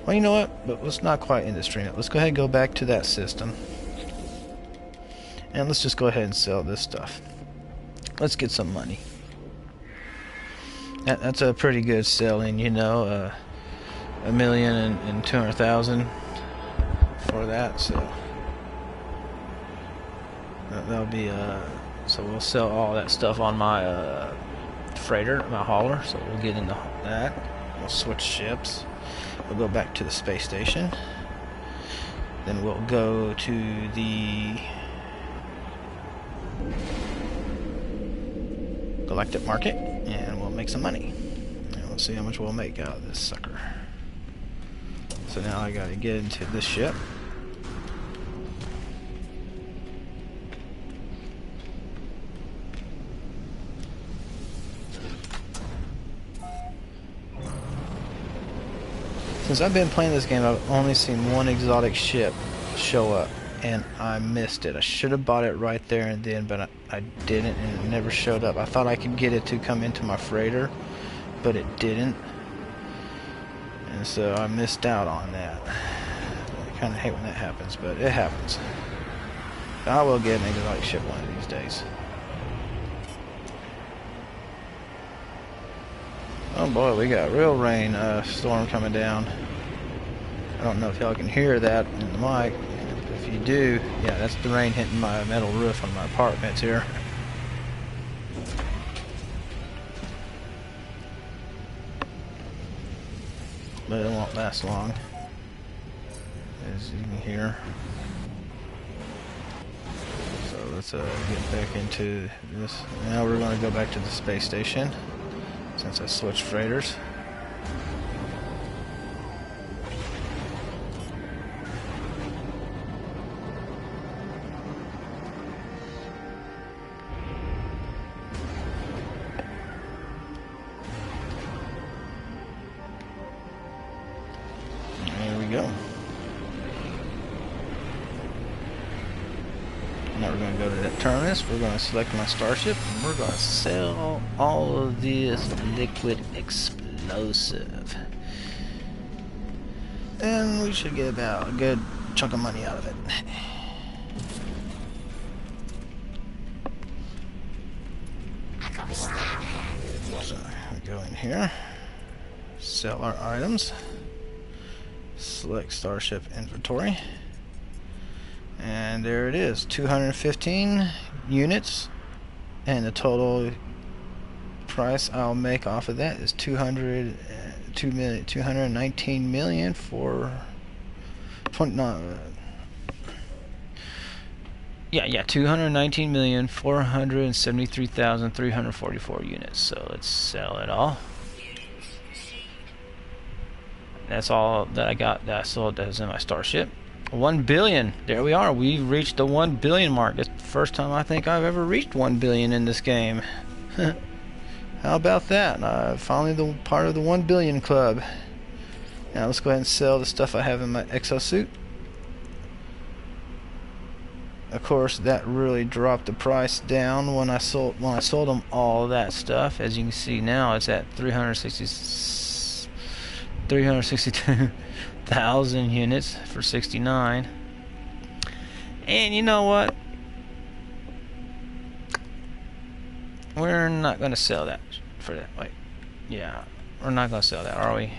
Speaker 1: well, you know what? But let's not quite end the stream. Let's go ahead and go back to that system. And let's just go ahead and sell this stuff. Let's get some money. That's a pretty good selling, you know, 1,200,000 for that, so that'll be, so we'll sell all that stuff on my freighter, my hauler, so we'll get into that. We'll switch ships. We'll go back to the space station. Then we'll go to the galactic market, and we'll make some money. And we'll see how much we'll make out of this sucker. So now I gotta get into this ship. Since I've been playing this game, I've only seen one exotic ship show up, and I missed it. I should have bought it right there and then, but I didn't, and it never showed up. I thought I could get it to come into my freighter, but it didn't. And so I missed out on that. I kind of hate when that happens, but it happens. I will get an exotic ship one of these days. Oh boy, we got real rain storm coming down. I don't know if y'all can hear that in the mic. If you do, yeah, that's the rain hitting my metal roof on my apartments here. But it won't last long, as you can hear. So let's get back into this. Now we're going to go back to the space station, since I switched freighters. There we go. Now we're going to go to that terminus. We're going to select my starship, and we're going to sell all of this liquid explosive. And we should get about a good chunk of money out of it. So we go in here, sell our items, select starship inventory. And there it is, 215 units, and the total price I'll make off of that is 219 million for 219,473,344 units. So let's sell it all. That's all that I got that I sold that was in my starship. 1 billion. There we are. We've reached the 1 billion mark. It's the first time I think I've ever reached 1 billion in this game. How about that? Finally the part of the 1 billion club. Now let's go ahead and sell the stuff I have in my exosuit. Of course, that really dropped the price down when I sold them all of that stuff. As you can see now, it's at 362,000 units for 69. And you know what? We're not going to sell that for that. Wait, yeah, we're not going to sell that, are we?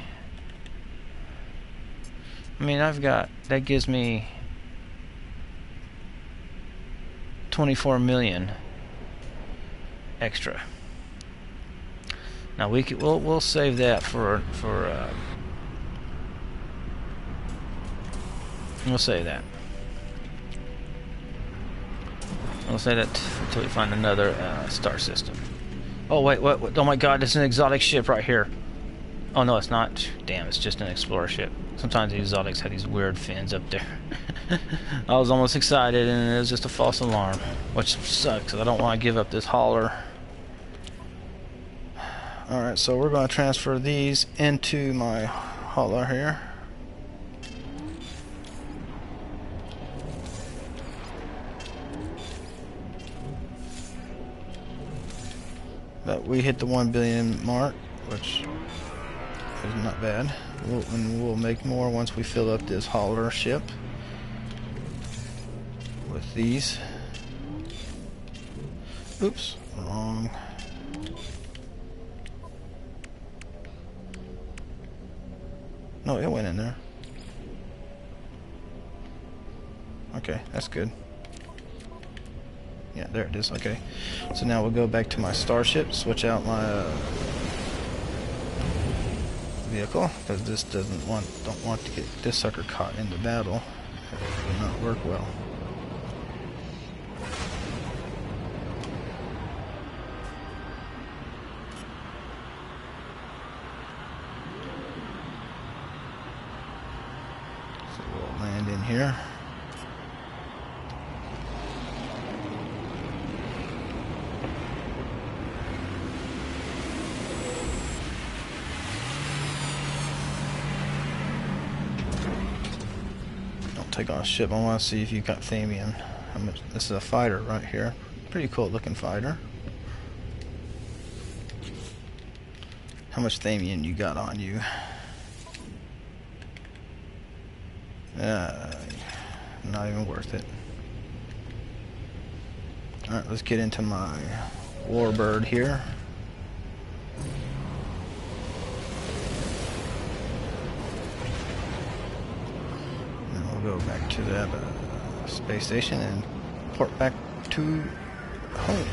Speaker 1: I mean, that gives me 24 million extra. Now we'll save that for we'll save that. We'll say that until we find another star system. Oh wait, what? Oh my God, there's an exotic ship right here. Oh no, it's not. Damn, it's just an explorer ship. Sometimes the exotics have these weird fins up there. I was almost excited, and it was just a false alarm, which sucks, 'cause I don't want to give up this hauler. Alright, so we're going to transfer these into my hauler here. But we hit the 1 billion mark, which is not bad. And we'll make more once we fill up this hauler ship with these. Oops, wrong. No, it went in there. Okay, that's good. Yeah, there it is. Okay, so now we'll go back to my starship, switch out my vehicle, because this don't want to get this sucker caught in the battle. It will not work well. So we'll land in here. Take on a ship. I want to see if you got Thamian. How much? This is a fighter right here. Pretty cool looking fighter. How much Thamian you got on you? Not even worth it. Alright, let's get into my warbird here. Go back to that space station and port back to home.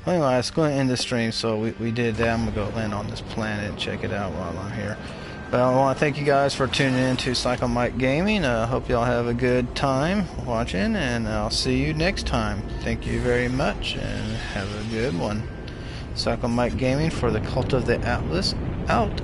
Speaker 1: Well, anyway, it's going to end the stream, so we did that. I'm going to go land on this planet and check it out while I'm here. But I want to thank you guys for tuning in to Psycho Mike Gaming. I hope y'all have a good time watching, and I'll see you next time. Thank you very much, and have a good one. Psycho Mike Gaming for the Cult of the Atlas out.